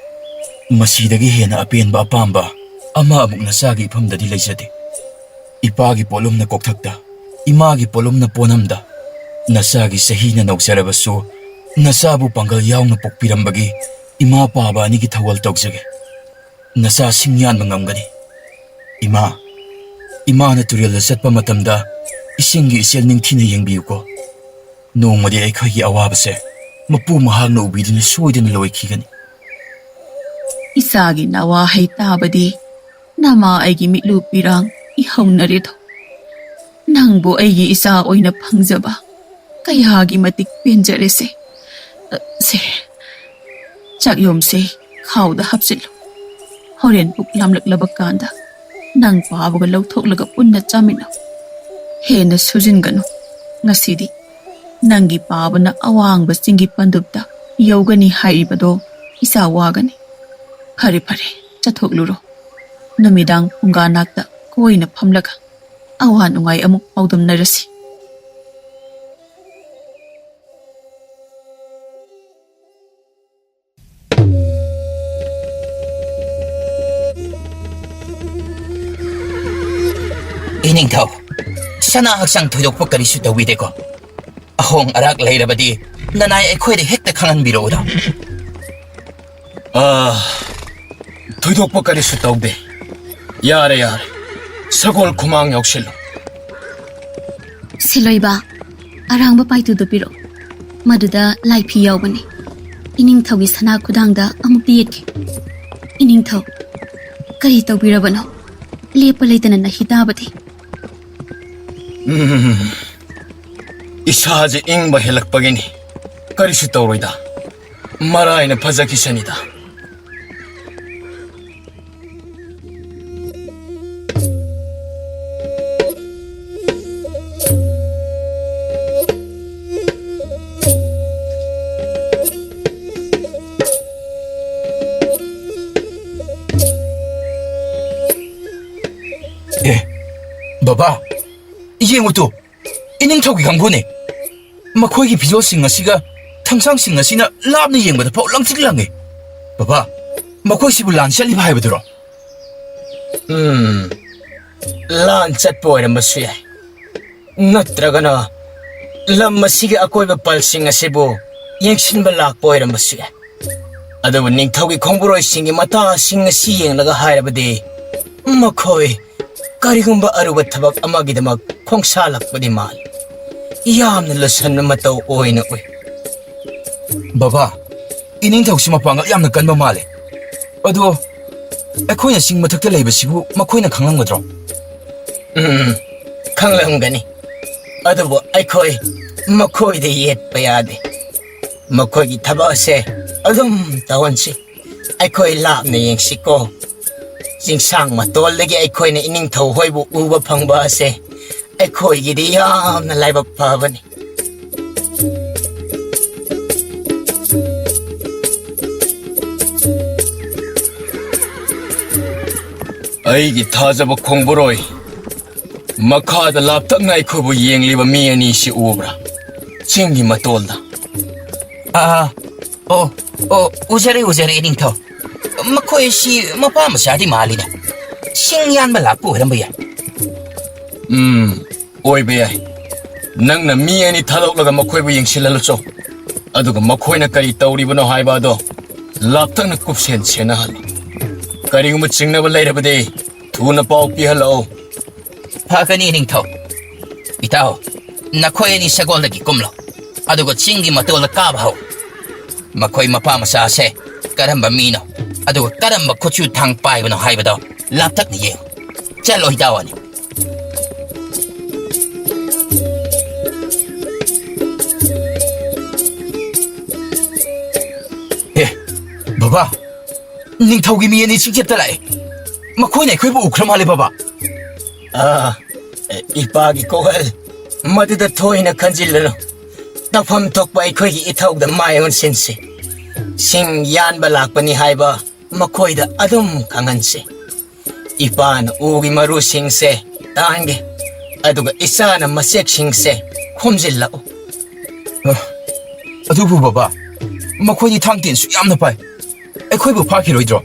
masidagi hena apenba apamba ama amuk nasagi iphamdadi leijade. Ipagi polom na kokthakta imagi polom na ponamda nasagi sahi na nausarabasu nasabu pangal yauna pokpirambagi ima Baba ni gi thawal tawjage. Nasa singyan mangamgani. Ima na turil da satpa matamda isingi isel ningthina yengbiyuko. Nongmadi aikhagi awabase mapu mahagna ubidina soidana loikhigani. Isagi nawa hay tabadi nama aigi mitlu pirang ihawnarito. Nangbo aigi isa oina phangjaba kayagi matik penjarese. Se chakyom se khawda hapsilo. Horen puk lamlaklabakanda nang pabaga lawthoklaga punna chamina ꯍꯦꯟꯅ ꯁꯨꯖꯤꯟꯒꯅꯨ ꯉꯁꯤꯗꯤ ꯅꯪꯒꯤ ꯄꯥꯕꯅ ꯑꯋꯥꯡꯕ ꯆꯤꯡꯒꯤ ꯄꯟꯗꯨꯞꯇ ꯌꯧꯒꯅꯤ ꯍꯥꯏꯔꯤꯕꯗꯣ ꯏꯆꯥ ꯋꯥꯒꯅꯤ ꯐꯔꯦ ꯐꯔꯦ ꯆꯠꯊꯣꯛꯂꯨꯔꯣ ꯅꯨꯃꯤꯗꯥꯡ ꯐꯨꯡꯒꯥ ꯅꯥꯛꯇ ꯀꯣꯏꯅ ꯐꯝꯂꯒ ꯑꯋꯥ ꯅꯨꯡꯉꯥꯏ ꯑꯃꯨꯛ ꯄꯥꯎꯗꯝꯅꯔꯁꯤ ꯏꯅꯤꯡꯊꯧ ꯁꯅꯥ ꯍꯛꯆꯥꯡ ꯊꯣꯏꯗꯣꯛꯄ ꯀꯔꯤꯁꯨ ꯇꯧꯕꯤꯗꯦꯀꯣ ꯑꯍꯣꯡ ꯑꯔꯥꯛ ꯂꯩꯔꯕꯗꯤ ꯅꯅꯥꯏ ꯑꯩꯈꯣꯏꯗ ꯍꯦꯛꯇ ꯈꯪꯍꯟꯕꯤꯔꯛꯎꯗ ꯊꯣꯏꯗꯣꯛꯄ ꯀꯔꯤꯁꯨ ꯇꯧꯗꯦ ꯌꯥꯔꯦ ꯌꯥꯔꯦ ꯁꯒꯣꯜ ꯈꯨꯃꯥꯡ ꯌꯥꯎꯁꯤꯜꯂꯨ ꯁꯤꯂꯣꯏꯕ ꯑꯔꯥꯡꯕ ꯄꯥꯏꯇꯨꯗꯨ ꯄꯤꯔꯛꯎ ꯃꯗꯨꯗ ꯂꯥꯏꯐꯤ ꯌꯥꯎꯕꯅꯤ ꯏꯅꯤꯡꯊꯧꯒꯤ ꯁꯅꯥ ꯈꯨꯗꯥꯡꯗ ꯑꯃꯨꯛꯇ ꯌꯦꯠꯀꯦ ꯏꯅꯤꯡꯊꯧ ꯀꯔꯤ ꯇꯧꯕꯤꯔꯕꯅꯣ ꯂꯦꯞꯄ ꯂꯩꯇꯅ ꯅꯍꯤ ꯇꯥꯕꯗꯤ ꯏꯁꯥꯁꯦ ꯏꯪꯕ ꯍꯦꯜꯂꯛꯄꯒꯤꯅꯤ ꯀꯔꯤꯁꯨ ꯇꯧꯔꯣꯏꯗ ꯃꯔꯥꯏꯅ ꯐꯖꯈꯤꯁꯅꯤꯗ ꯕꯕꯥ ꯌꯦꯡꯉꯨꯇꯨ ꯏꯅꯤꯡꯊꯧꯒꯤ ꯀꯥꯡꯕꯨꯅꯦ ꯃꯈꯣꯏꯒꯤ ꯐꯤꯖꯣꯜꯁꯤꯡ ꯑꯁꯤꯒ ꯊꯥꯡꯁꯥꯡꯁꯤꯡ ꯑꯁꯤꯅ ꯂꯥꯞꯅ ꯌꯦꯡꯕꯗ ꯐꯥꯎ ꯂꯪꯇ꯭ꯔꯤꯛ ꯂꯪꯉꯦ ꯕꯕꯥ ꯃꯈꯣꯏꯁꯤꯕꯨ ꯂꯥꯟ ꯆꯠꯂꯤꯕ ꯍꯥꯏꯕꯗꯨꯔꯣ ꯂꯥꯟ ꯆꯠꯄ ꯑꯣꯏꯔꯝꯕꯁꯨ ꯌꯥꯏ ꯅꯠꯇ꯭ꯔꯒꯅ ꯂꯝ ꯑꯁꯤꯒꯤ ꯑꯀꯣꯏꯕ ꯄꯜꯁꯤꯡ ꯑꯁꯤꯕꯨ ꯌꯦꯡꯁꯤꯟꯕ ꯂꯥꯛꯄ ꯑꯣꯏꯔꯝꯕꯁꯨ ꯌꯥꯏ ꯑꯗꯨꯕꯨ ꯅꯤꯡꯊꯧꯒꯤ ꯈꯣꯡꯕꯨꯔꯣꯏꯁꯤꯡꯒꯤ ꯃꯇꯥꯁꯤꯡ ꯑꯁꯤ ꯌꯦꯡꯂꯒ ꯍꯥꯏꯔꯕꯗꯤ ꯃꯈꯣꯏ ꯀꯔꯤꯒꯨꯝꯕ ꯑꯔꯨꯕ ꯊꯕꯛ ꯑꯃꯒꯤꯗꯃꯛ ꯈꯣꯡꯁꯥꯜꯂꯛꯄꯗꯤ ꯃꯥꯜꯂꯤ ꯌꯥꯝꯅ ꯂꯨꯁꯟꯕ ꯃꯇꯧ ꯑꯣꯏꯅ ꯎꯏ ꯕꯕꯥ ꯏꯅꯤꯡꯊꯧꯁꯤ ꯃꯄꯥꯡꯒꯜ ꯌꯥꯝꯅ ꯀꯟꯕ ꯃꯥꯜꯂꯦ ꯑꯗꯣ ꯑꯩꯈꯣꯏꯅ ꯆꯤꯡ ꯃꯊꯛꯇ ꯂꯩꯕꯁꯤꯕꯨ ꯃꯈꯣꯏꯅ ꯈꯪꯂꯝꯒꯗ꯭ꯔꯣ ꯈꯪꯂꯝꯒꯅꯤ ꯑꯗꯨꯕꯨ ꯑꯩꯈꯣꯏ ꯃꯈꯣꯏꯗ ꯌꯦꯠꯄ ꯌꯥꯗꯦ ꯃꯈꯣꯏꯒꯤ ꯊꯕꯛ ꯑꯁꯦ ꯑꯗꯨꯝ ꯇꯧꯍꯟꯁꯤ ꯑꯩꯈꯣꯏ ꯂꯥꯞꯅ ꯌꯦꯡꯁꯤꯀꯣ ꯆꯤꯡꯁꯥꯡ ꯃꯇꯣꯜꯗꯒꯤ ꯑꯩꯈꯣꯏꯅ ꯏꯅꯤꯡꯊꯧ ꯍꯣꯏꯕు ꯎꯕ ꯐꯪꯕ ꯑꯁꯦ ꯑꯩꯈꯣꯏꯒꯤꯗꯤ ꯌꯥꯝꯅ ꯂꯥꯏꯕꯛ ꯐꯕꯅꯤ ꯑꯩꯒꯤ ꯊꯥꯖꯕ ꯈꯣꯡꯕꯨꯔꯣꯏ ꯃꯈꯥꯗ ꯂꯥꯞꯇꯛꯅ ꯑꯩꯈꯣꯏꯕꯨ ꯌꯦꯡꯂꯤꯕ ꯃꯤ ꯑꯅꯤꯁꯤ ꯎꯕ꯭ꯔꯥ ꯆꯤꯡꯒꯤ ꯃꯇꯣꯜꯗ ꯎꯖꯔꯦ ꯎꯖꯔꯦ ꯏꯅꯤꯡꯊꯧ ꯃꯈꯣꯏꯁꯤ ꯃꯄꯥ ꯃꯆꯥꯗꯤ ꯃꯥꯜꯂꯤꯗ ꯁꯤꯡ ꯌꯥꯟꯕ ꯂꯥꯛꯄ ꯑꯣꯏꯔꯝꯕ ꯌꯥꯏ ꯑꯣꯏꯕ ꯌꯥꯏ ꯅꯪꯅ ꯃꯤ ꯑꯅꯤ ꯊꯥꯗꯣꯛꯂꯒ ꯃꯈꯣꯏꯕꯨ ꯌꯦꯡꯁꯤꯜꯍꯜꯂꯨꯆꯣ ꯑꯗꯨꯒ ꯃꯈꯣꯏꯅ ꯀꯔꯤ ꯇꯧꯔꯤꯕꯅꯣ ꯍꯥꯏꯕ ꯑꯗꯣ ꯂꯥꯞꯇꯛꯅ ꯀꯨꯞꯁꯦꯟ ꯁꯦꯟꯅꯍꯜꯂꯨ ꯀꯔꯤꯒꯨꯝꯕ ꯆꯤꯡꯅꯕ ꯂꯩꯔꯕꯗꯤ ꯊꯨꯅ ꯄꯥꯎ ꯄꯤꯍꯜꯂꯛꯎ ꯐꯒꯅꯤ ꯏꯅꯤꯡꯊꯧ ꯏꯇꯥꯎ ꯅꯈꯣꯏ ꯑꯅꯤ ꯁꯒꯣꯜꯗꯒꯤ ꯀꯨꯝꯂꯣ ꯑꯗꯨꯒ ꯆꯤꯡꯒꯤ ꯃꯇꯣꯜꯗ ꯀꯥꯕ ꯍꯧ ꯃꯈꯣꯏ ꯃꯄꯥ ꯃꯆꯥꯁꯦ ꯀꯔꯝꯕ ꯃꯤꯅꯣ ꯑꯗꯨꯒ ꯀꯔꯝꯕ ꯈꯨꯠꯁꯨ ꯊꯥꯡ ꯄꯥꯏꯕꯅꯣ ꯍꯥꯏꯕꯗꯣ ꯂꯥꯞꯇꯛꯅ ꯌꯦꯡꯉꯨ ꯆꯠꯂꯣ ꯏꯇꯥꯎ ꯑꯅꯤ ꯕꯕꯥ ꯅꯤꯡꯊꯧꯒꯤ ꯃꯤ ꯑꯅꯤ ꯆꯤꯡꯆꯦꯠꯇ ꯂꯥꯛꯑꯦ ꯃꯈꯣꯏꯅ ꯑꯩꯈꯣꯏꯕꯨ ꯎꯈ꯭ꯔ ꯃꯥꯜꯂꯦ ꯕꯕꯥ ꯏꯄꯥꯒꯤ ꯀꯣꯍꯜ ꯃꯗꯨꯗ ꯊꯣꯏꯅ ꯈꯟꯖꯤꯜꯂꯨꯅꯨ ꯇꯧꯐꯝ ꯊꯣꯛꯄ ꯑꯩꯈꯣꯏꯒꯤ ꯏꯊꯧꯗ ꯃꯥꯏ ꯑꯣꯟꯁꯤꯟꯁꯤ ꯁꯤꯡ ꯌꯥꯟꯕ ꯂꯥꯛꯄꯅꯤ ꯍꯥꯏꯕ ꯃꯈꯣꯏꯗ ꯑꯗꯨꯝ ꯈꯪꯍꯟꯁꯤ ꯏꯄꯥꯅ ꯎꯒꯤ ꯃꯔꯨꯁꯤꯡꯁꯦ ꯇꯥꯟꯒꯦ ꯑꯗꯨꯒ ꯏꯆꯥꯅ ꯃꯆꯦꯛꯁꯤꯡꯁꯦ ꯈꯣꯝꯖꯤꯜꯂꯛꯎ ꯑꯗꯨꯕꯨ ꯕꯕꯥ ꯃꯈꯣꯏꯗꯤ ꯊꯥꯡ ꯇꯦꯟꯁꯨ ꯌꯥꯝꯅ ꯄꯥꯏ ꯑꯩꯈꯣꯏꯕꯨ ꯐꯥꯈꯤꯔꯣꯏꯗ꯭ꯔꯣ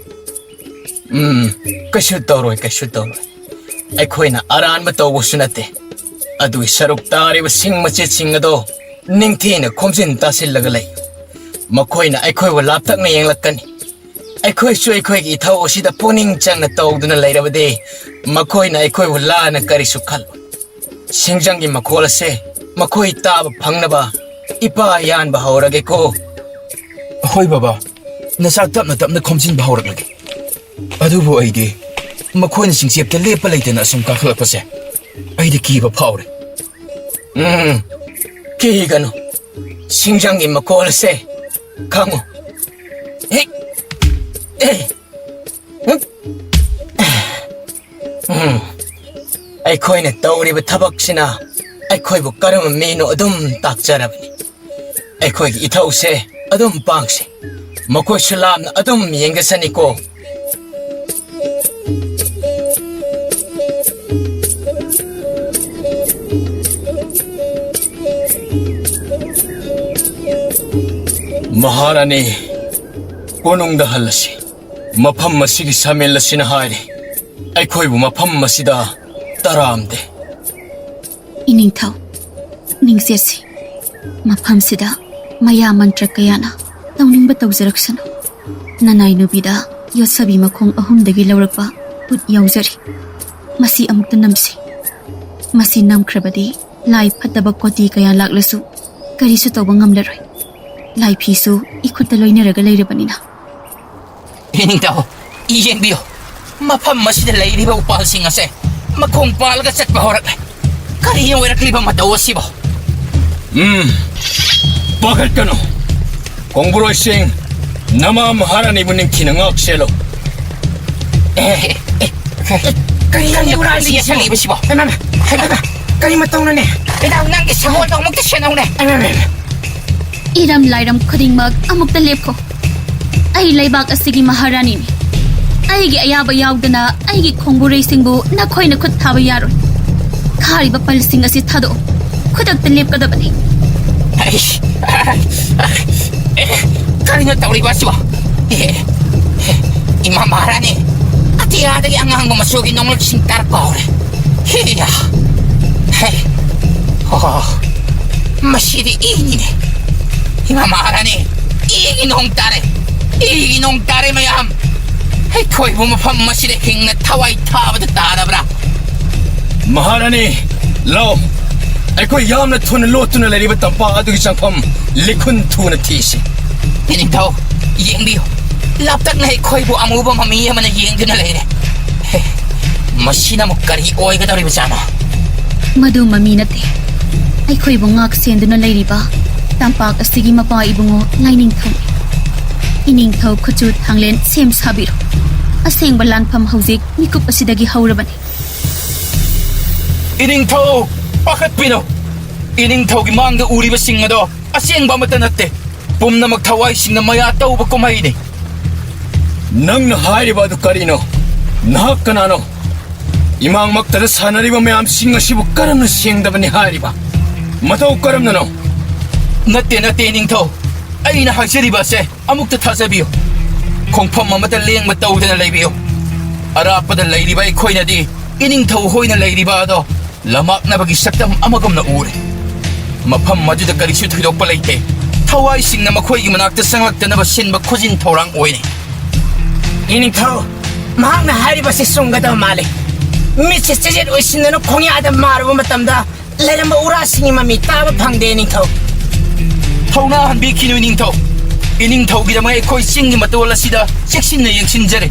ꯀꯩꯁꯨ ꯇꯧꯔꯣꯏ ꯀꯩꯁꯨ ꯇꯧꯔꯣꯏ ꯑꯩꯈꯣꯏꯅ ꯑꯔꯥꯟꯕ ꯇꯧꯕꯁꯨ ꯅꯠꯇꯦ ꯑꯗꯨꯒꯤ ꯁꯔꯨꯛ ꯇꯥꯔꯤꯕ ꯁꯤꯡ ꯃꯆꯦꯠꯁꯤꯡ ꯑꯗꯣ ꯅꯤꯡꯊꯤꯅ ꯈꯣꯝꯖꯤꯟ ꯇꯥꯁꯤꯜꯂꯒ ꯂꯩ ꯃꯈꯣꯏꯅ ꯑꯩꯈꯣꯏꯕꯨ ꯂꯥꯞꯇꯛꯅ ꯌꯦꯡꯂꯛꯀꯅꯤ ꯑꯩꯈꯣꯏꯁꯨ ꯑꯩꯈꯣꯏꯒꯤ ꯏꯊꯧ ꯑꯁꯤꯗ ꯄꯨꯛꯅꯤꯡ ꯆꯪꯅ ꯇꯧꯗꯨꯅ ꯂꯩꯔꯕꯗꯤ ꯃꯈꯣꯏꯅ ꯑꯩꯈꯣꯏꯕꯨ ꯂꯥꯟꯅ ꯀꯔꯤꯁꯨ ꯈꯜꯂꯣꯏ ꯁꯤꯡꯖꯪꯒꯤ ꯃꯈꯣꯜ ꯑꯁꯦ ꯃꯈꯣꯏ ꯇꯥꯕ ꯐꯪꯅꯕ ꯏꯄꯥ ꯌꯥꯟꯕ ꯍꯧꯔꯒꯦꯀꯣ ꯍꯣꯏ ꯕꯕꯥ ꯅꯆꯥ ꯇꯞꯅ ꯇꯞꯅ ꯈꯣꯝꯖꯤꯟꯕ ꯍꯧꯔꯛꯂꯒꯦ ꯑꯗꯨꯕꯨ ꯑꯩꯗꯤ ꯃꯈꯣꯏꯅ ꯆꯤꯡꯆꯦꯞꯇ ꯂꯦꯞꯄ ꯂꯩꯇꯅ ꯑꯁꯨꯝ ꯀꯥꯈꯠꯂꯛꯄꯁꯦ ꯑꯩꯗꯤ ꯀꯤꯕ ꯐꯥꯎꯔꯦ ꯀꯤꯒꯅꯨ ꯁꯤꯡꯖꯪꯒꯤ ꯃꯈꯣꯜ ꯑꯁꯦ ꯈꯪꯉꯨ ꯑꯩꯈꯣꯏꯅ ꯇꯧꯔꯤꯕ ꯊꯕꯛꯁꯤꯅ ꯑꯩꯈꯣꯏꯕꯨ ꯀꯔꯝꯕ ꯃꯤꯅꯣ ꯑꯗꯨꯝ ꯇꯥꯛꯆꯔꯕꯅꯤ ꯑꯩꯈꯣꯏꯒꯤ ꯏꯊꯧꯁꯦ ꯑꯗꯨꯝ ꯄꯥꯡꯁꯤ ꯃꯈꯣꯏꯁꯨ ꯂꯥꯞꯅ ꯑꯗꯨꯝ ꯌꯦꯡꯒꯁꯅꯤꯀꯣ ꯃꯍꯥꯔꯥꯅꯤ ꯀꯣꯅꯨꯡꯗ ꯍꯜꯂꯁꯤ ꯃꯐꯝ ꯑꯁꯤꯒꯤ ꯁꯥꯃꯦꯜ ꯑꯁꯤꯅ ꯍꯥꯏꯔꯤ ꯑꯩꯈꯣꯏꯕꯨ ꯃꯐꯝ ꯑꯁꯤꯗ ꯇꯔꯥꯝꯗꯦ ꯏꯅꯤꯡꯊꯧ ꯅꯤꯡꯁꯦꯠꯁꯤ ꯃꯐꯝꯁꯤꯗ ꯃꯌꯥ ꯃꯟꯇ꯭ꯔ ꯀꯌꯥꯅ ꯇꯧꯅꯤꯡꯕ ꯇꯧꯖꯔꯛꯁꯅꯨ ꯅꯅꯥꯏ ꯅꯨꯕꯤꯗ ꯌꯣꯠꯁꯕꯤ ꯃꯈꯣꯡ 3 ꯂꯧꯔꯛꯄ ꯎꯠ ꯌꯥꯎꯖꯔꯤ ꯃꯁꯤ ꯑꯃꯨꯛꯇ ꯅꯝꯁꯤ ꯃꯁꯤ ꯅꯝꯈ꯭ꯔꯕꯗꯤ ꯂꯥꯏ ꯐꯠꯇꯕ ꯀꯣꯇꯤ ꯀꯌꯥ ꯂꯥꯛꯂꯁꯨ ꯀꯔꯤꯁꯨ ꯇꯧꯕ ꯉꯝꯂꯔꯣꯏ ꯂꯥꯏꯐꯤꯁꯨ ꯏꯈꯨꯠꯇ ꯂꯣꯏꯅꯔꯒ ꯂꯩꯔꯕꯅꯤꯅ ꯏꯅꯤꯡꯊꯧ ꯌꯦꯡꯕꯤꯌꯨ ꯃꯐꯝ ꯑꯁꯤꯗ ꯂꯩꯔꯤꯕ ꯎꯄꯥꯜꯁꯤꯡ ꯑꯁꯦ ꯃꯈꯣꯡ ꯄꯥꯜꯂꯒ ꯆꯠꯄ ꯍꯧꯔꯛꯂꯦ ꯀꯔꯤꯅ ꯑꯣꯏꯔꯛꯂꯤꯕ ꯃꯇꯧ ꯑꯁꯤꯕꯣ ꯄꯥꯈꯠꯀꯅꯨ ꯈꯣꯡꯕꯨꯔꯣꯏꯁꯤꯡ ꯅꯃꯥ ꯃꯍꯥꯔꯥꯅꯤꯕꯨ ꯅꯤꯡꯊꯤꯅ ꯉꯥꯛꯁꯦꯜꯂꯨ ꯀꯔꯤ ꯎꯔꯥꯜꯁꯤ ꯌꯦꯁꯜꯂꯤꯕꯁꯤꯕꯣ ꯀꯔꯤ ꯃꯇꯧꯅꯅꯦ ꯏꯅꯥꯎ ꯅꯪꯒꯤ ꯁꯒꯣꯜꯗꯣ ꯑꯃꯨꯛꯇ ꯁꯦꯟꯅꯧꯅꯦ ꯏꯔꯝ ꯂꯥꯏꯔꯝ ꯈꯨꯗꯤꯡꯃꯛ ꯑꯃꯨꯛꯇ ꯂꯦꯞꯈꯣ ꯑꯩ ꯂꯩꯕꯥꯛ ꯑꯁꯤꯒꯤ ꯃꯍꯥꯔꯥꯅꯤꯅꯤ ꯑꯩꯒꯤ ꯑꯌꯥꯕ ꯌꯥꯎꯗꯅ ꯑꯩꯒꯤ ꯈꯣꯡꯕꯨꯔꯩꯁꯤꯡꯕꯨ ꯅꯈꯣꯏꯅ ꯈꯨꯠ ꯊꯥꯕ ꯌꯥꯔꯣꯏ ꯈꯥꯔꯤꯕ ꯄꯜꯁꯤꯡ ꯑꯁꯤ ꯊꯥꯗꯣꯛꯑꯣ ꯈꯨꯗꯛꯇ ꯂꯦꯞꯀꯗꯕꯅꯤ ꯀꯔꯤꯅꯣ ꯇꯧꯔꯤꯕ ꯑꯁꯤꯕꯣ ꯏꯃꯥ ꯃꯍꯥꯔꯥꯅꯤ ꯑꯇꯤꯌꯥꯗꯒꯤ ꯑꯉꯥꯡꯕ ꯃꯆꯨꯒꯤ ꯅꯣꯡꯂꯛꯁꯤꯡ ꯇꯥꯔꯛꯄ ꯍꯧꯔꯦ ꯃꯁꯤꯗꯤ ꯏꯅꯤꯅꯦ ꯏꯃꯥ ꯃꯍꯥꯔꯥꯅꯤ 이기 농따래 이기 농따래 마얌 해코이 보면 판마시래 킹나 타와이 타바도 따라브라 Maharani, Lao, aikoy yamna thun lotuna leriba tampa adugi changpham likun thuna thisi. 이닝타오 이행비요 랍딱 나 해코이 보 아무바 마미야만 이행드나 레이래 마시나 목가리 오이가 다리브잖아 ꯃꯗꯨ ꯃꯃꯤ ꯅꯠꯇꯦ ꯑꯩꯈꯣꯏꯕꯨ ꯉꯥꯛ ꯁꯦꯟꯗꯨꯅ ꯂꯩꯔꯤꯕ ꯇꯝꯄꯥꯛ ꯑꯁꯤꯒꯤ ꯃꯄꯥ ꯏꯕꯨꯡꯉꯣ ꯂꯥꯏꯅꯤꯡꯊꯧ ꯏꯅꯤꯡꯊꯧ ꯈꯨꯆꯨ ꯊꯥꯡꯂꯦꯟ ꯁꯦꯝ ꯁꯥꯕꯤꯔꯣ ꯑꯁꯦꯡꯕ ꯂꯥꯟꯐꯝ ꯍꯧꯖꯤꯛ ꯃꯤꯀꯨꯞ ꯑꯁꯤꯗꯒꯤ ꯍꯧꯔꯕꯅꯤ 이닝타오 빠갓비노 이닝타오기 망가 우리바 싱마도 아시앵바 맞다 났대 봄나막 타와이 싱나 마야 따오바 꼬마이니 Nang hairibadu karino, nahakkanano. Imang magtada sanariba mayam singasibu karamna siyengdabani hairiba. Mataw karamnano. 나때 이닝타오 아이나 하시리바세 아묵다 타자비요 공판 마마다 레앵마 따오다나 레이비요 아라빠다 레이리바이 코이나디 이닝타오 호이나 레이리바도 라막 나바기 싹담 아마검나 우레 마팜 마주다 까리슈 트기독바 레이테 타와이 싱나 마코이기 마낙다 상락다나바 신바 코진 토랑 오이네 이닝타오 마학나 하리바시 쏨가다 말레 미치 찌짓 오시는 공야다 마르고 마땀다 레르마 우라싱이 마미 따바 방데 이닝타오 타오나 한비 키누 이닝타오 이닝타오기다마에 코이 싱니 마또올라시다 섹신나 영신자레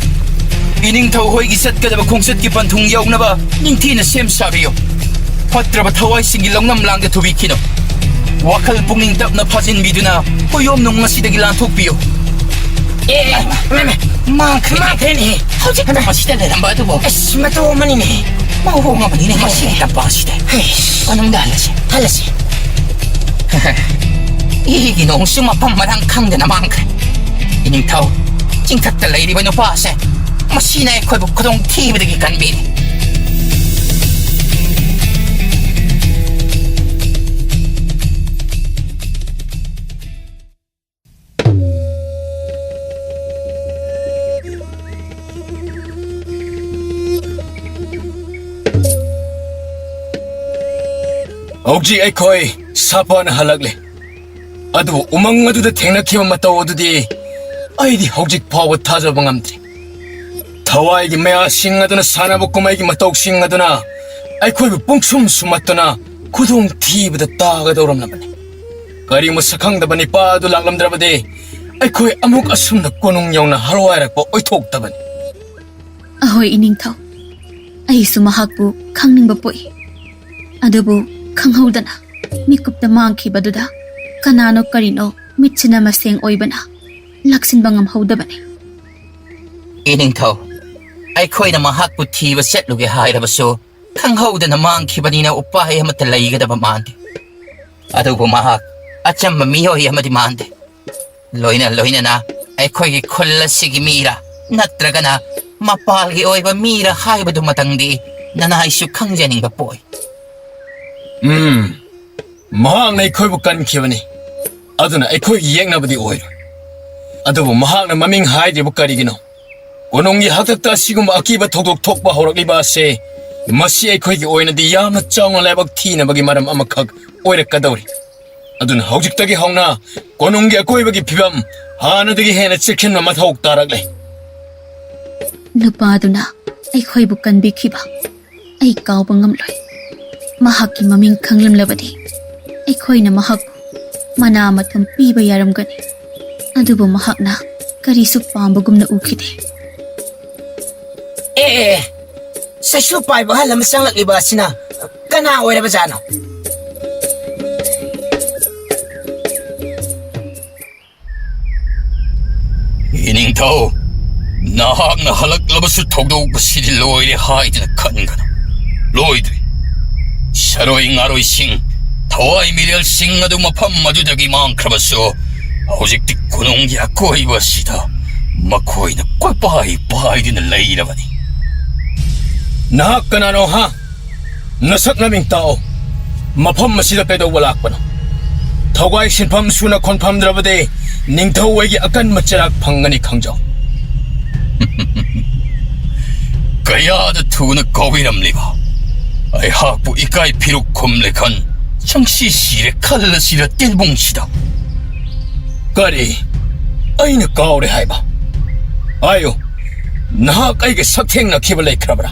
이닝타오 호이기 삿가다바 공삿기 반통 야옥나바 닝티나 셈사비요 파트라바 타와이 싱기 렁남랑가 도비키노 와칼 뿡닝 답나 파진 미두나 호이옴 농마시다기 란톡비요 예 마크니 허지 마시다네 남바도 뭐 에스마토 오마니네 마호가만이네 마시다 빠시대 어놈도 알라시 할라시 이기 농수 마팜마랑 강대나 망크 이닝타오 찡탁다 레이리바 노파세 마시나의 코이부 코동 티비드기 간비니 Ogji aikoy sapana halagle. Adu umang aduda thengnakiba mataw adudi aidi hojik phawa thajaba ngamdri. Thawaigi maya singaduna sanabu kumaigi mataw singaduna aikoy pungsum sumatuna khudong thibada taga doramnabani. Kari musakhangdabani paadu laklamdrabade aikoy amuk asumna konung yawna halwairakpa oithoktabani. ꯑꯍꯣꯏ ꯏꯅꯤꯡꯊꯧ ꯑꯩꯁꯨ ꯃꯍꯥꯛꯄꯨ ꯈꯪꯅꯤꯡꯕ ꯄꯣꯛꯏ ꯑꯗꯨꯕꯨ ꯈꯪꯍꯧꯗꯅ ꯃꯤꯀꯨꯞꯇ ꯃꯥꯡꯈꯤꯕꯗꯨꯗ ꯀꯅꯥꯅꯣ ꯀꯔꯤꯅꯣ ꯃꯤꯠꯁꯤꯅ ꯃꯁꯦꯡ ꯑꯣꯏꯕꯅ ꯂꯥꯛꯁꯤꯟꯕ ꯉꯝꯍꯧꯗꯕꯅꯤ 이닝타오 아이코이나 마학부 티바 셋루게 하이라바소 ꯈꯪꯍꯧꯗꯅ ꯃꯥꯡꯈꯤꯕꯅꯤꯅ ꯎꯄꯥꯏ ꯑꯃꯠꯇ ꯂꯩꯒꯗꯕ ꯃꯥꯟꯗꯦ ꯑꯗꯨꯕꯨ ꯃꯍꯥꯛ ꯑꯆꯝꯕ ꯃꯤꯑꯣꯏ ꯑꯃꯗꯤ ꯃꯥꯟꯗꯦ ꯂꯣꯏꯅꯅ ꯑꯩꯈꯣꯏꯒꯤ ꯈꯨꯜ ꯑꯁꯤꯒꯤ ꯃꯤꯔ ꯅꯠꯇ꯭ꯔꯒꯅ ꯃꯄꯥꯜꯒꯤ ꯑꯣꯏꯕ ꯃꯤꯔ ꯍꯥꯏꯕꯗꯨꯃꯇꯪꯗꯤ ꯅꯅꯥꯏꯁꯨ ꯈꯪꯖꯅꯤꯡꯕ ꯄꯣꯛꯏ ꯃꯍꯥꯛꯅ ꯑꯩꯈꯣꯏꯕꯨ ꯀꯟꯈꯤꯕꯅꯤ ꯑꯗꯨꯅ ꯑꯩꯈꯣꯏꯒꯤ ꯌꯦꯛꯅꯕꯗꯤ ꯑꯣꯏꯔꯣꯏ ꯑꯗꯨꯕꯨ ꯃꯍꯥꯛꯅ ꯃꯃꯤꯡ ꯍꯥꯏꯗ꯭ꯔꯤꯕ ꯀꯔꯤꯒꯤꯅꯣ ꯀꯣꯅꯨꯡꯒꯤ ꯍꯥꯛꯇꯛꯇ ꯑꯁꯤꯒꯨꯝꯕ ꯑꯀꯤꯕ ꯊꯧꯗꯣꯛ ꯊꯣꯛꯄ ꯍꯧꯔꯛꯂꯤꯕ ꯑꯁꯤ ꯃꯁꯤ ꯑꯩꯈꯣꯏꯒꯤ ꯑꯣꯏꯅꯗꯤ ꯌꯥꯝꯅ ꯆꯥꯎꯅ ꯂꯥꯏꯕꯛ ꯊꯤꯅꯕꯒꯤ ꯃꯔꯝ ꯑꯃꯈꯛ ꯑꯣꯏꯔꯛꯀꯗꯧꯔꯤ ꯑꯗꯨꯅ ꯍꯧꯖꯤꯛꯇꯒꯤ ꯍꯧꯅ ꯀꯣꯅꯨꯡꯒꯤ ꯑꯀꯣꯏꯕꯒꯤ ꯐꯤꯕꯝ ꯍꯥꯟꯅꯗꯒꯤ ꯍꯦꯟꯅ ꯆꯦꯛꯁꯤꯟꯕ ꯃꯊꯧ ꯇꯥꯔꯛꯂꯦ ꯅꯨꯄꯥꯗꯨꯅ ꯑꯩꯈꯣꯏꯕꯨ ꯀꯟꯕꯤꯈꯤꯕ ꯑꯩ ꯀꯥꯎꯕ ꯉꯝꯂꯣꯏ ꯃꯍꯥꯛꯀꯤ ꯃꯃꯤꯡ ꯈꯪꯂꯝꯂꯕꯗꯤ ꯑꯩꯈꯣꯏꯅ ꯃꯍꯥꯛꯄꯨ ꯃꯅꯥ ꯃꯊꯨꯝ ꯄꯤꯕ ꯌꯥꯔꯝꯒꯅꯤ ꯑꯗꯨꯕꯨ ꯃꯍꯥꯛꯅ ꯀꯔꯤꯁꯨ ꯄꯥꯝꯕꯒꯨꯝꯅ ꯎꯈꯤꯗꯦ ꯁꯩꯁꯨ ꯄꯥꯏꯕ ꯑꯍꯜ ꯑꯃ ꯆꯪꯂꯛꯂꯤꯕ ꯑꯁꯤꯅ ꯀꯅꯥ ꯑꯣꯏꯔꯕꯖꯥꯠꯅꯣ ꯏꯅꯤꯡꯊꯧ ꯅꯍꯥꯛꯅ ꯍꯜꯂꯛꯂꯕꯁꯨ ꯊꯧꯗꯣꯛ ꯑꯁꯤꯗꯤ ꯂꯣꯏꯔꯦ ꯍꯥꯏꯗꯅ ꯈꯟꯒꯅꯨ ꯂꯣꯏꯗ꯭ꯔꯤ ꯁꯔꯣꯏ ꯉꯥꯔꯣꯏꯁꯤꯡ ꯊꯋꯥꯏ ꯃꯤꯔꯦꯜꯁꯤꯡ ꯑꯗꯨ ꯃꯐꯝ ꯑꯗꯨꯗꯒꯤ ꯃꯥꯡꯈ꯭ꯔꯕꯁꯨ ꯍꯧꯖꯤꯛꯇꯤ ꯀꯣꯅꯨꯡꯒꯤ ꯑꯀꯣꯏꯕ ꯑꯁꯤꯗ ꯃꯈꯣꯏꯅ ꯀꯣꯏꯄꯥꯏ ꯄꯥꯏꯗꯨꯅ ꯂꯩꯔꯕꯅꯤ ꯅꯍꯥꯛ ꯀꯅꯥꯅꯣ ꯍꯥ ꯅꯁꯛ ꯅꯃꯤꯡ ꯇꯥꯛꯑꯣ ꯃꯐꯝ ꯑꯁꯤꯗ ꯀꯩꯗꯧꯕ ꯂꯥꯛꯄꯅꯣ ꯊꯧꯒꯥꯏ ꯁꯤꯟꯐꯝ ꯁꯨꯅ ꯈꯣꯟꯐꯝꯗ꯭ꯔꯕꯗꯤ ꯅꯤꯡꯊꯧ ꯑꯩꯒꯤ ꯑꯀꯟꯕ ꯆꯩꯔꯥꯛ ꯐꯪꯒꯅꯤ ꯈꯪꯖꯧ ꯀꯌꯥꯗ ꯊꯨꯅ ꯀꯥꯎꯕꯤꯔꯝꯂꯤꯕ ꯑꯩꯍꯥꯛꯄꯨ ꯏꯀꯥꯏ ꯐꯤꯔꯨꯛ ꯈꯨꯝꯂꯦ ꯈꯟ ꯆꯪꯁꯤ ꯁꯤꯔꯦ ꯈꯜꯂꯁꯤꯔ ꯇꯦꯟꯕꯨꯡꯁꯤꯗ ꯀꯔꯤ ꯑꯩꯅ ꯀꯥꯎꯔꯦ ꯍꯥꯏꯕ ꯍꯥꯏꯌꯨ ꯅꯍꯥꯛ ꯑꯩꯒ ꯁꯛꯊꯦꯡꯅꯈꯤꯕ ꯂꯩꯈ꯭ꯔꯕ꯭ꯔꯥ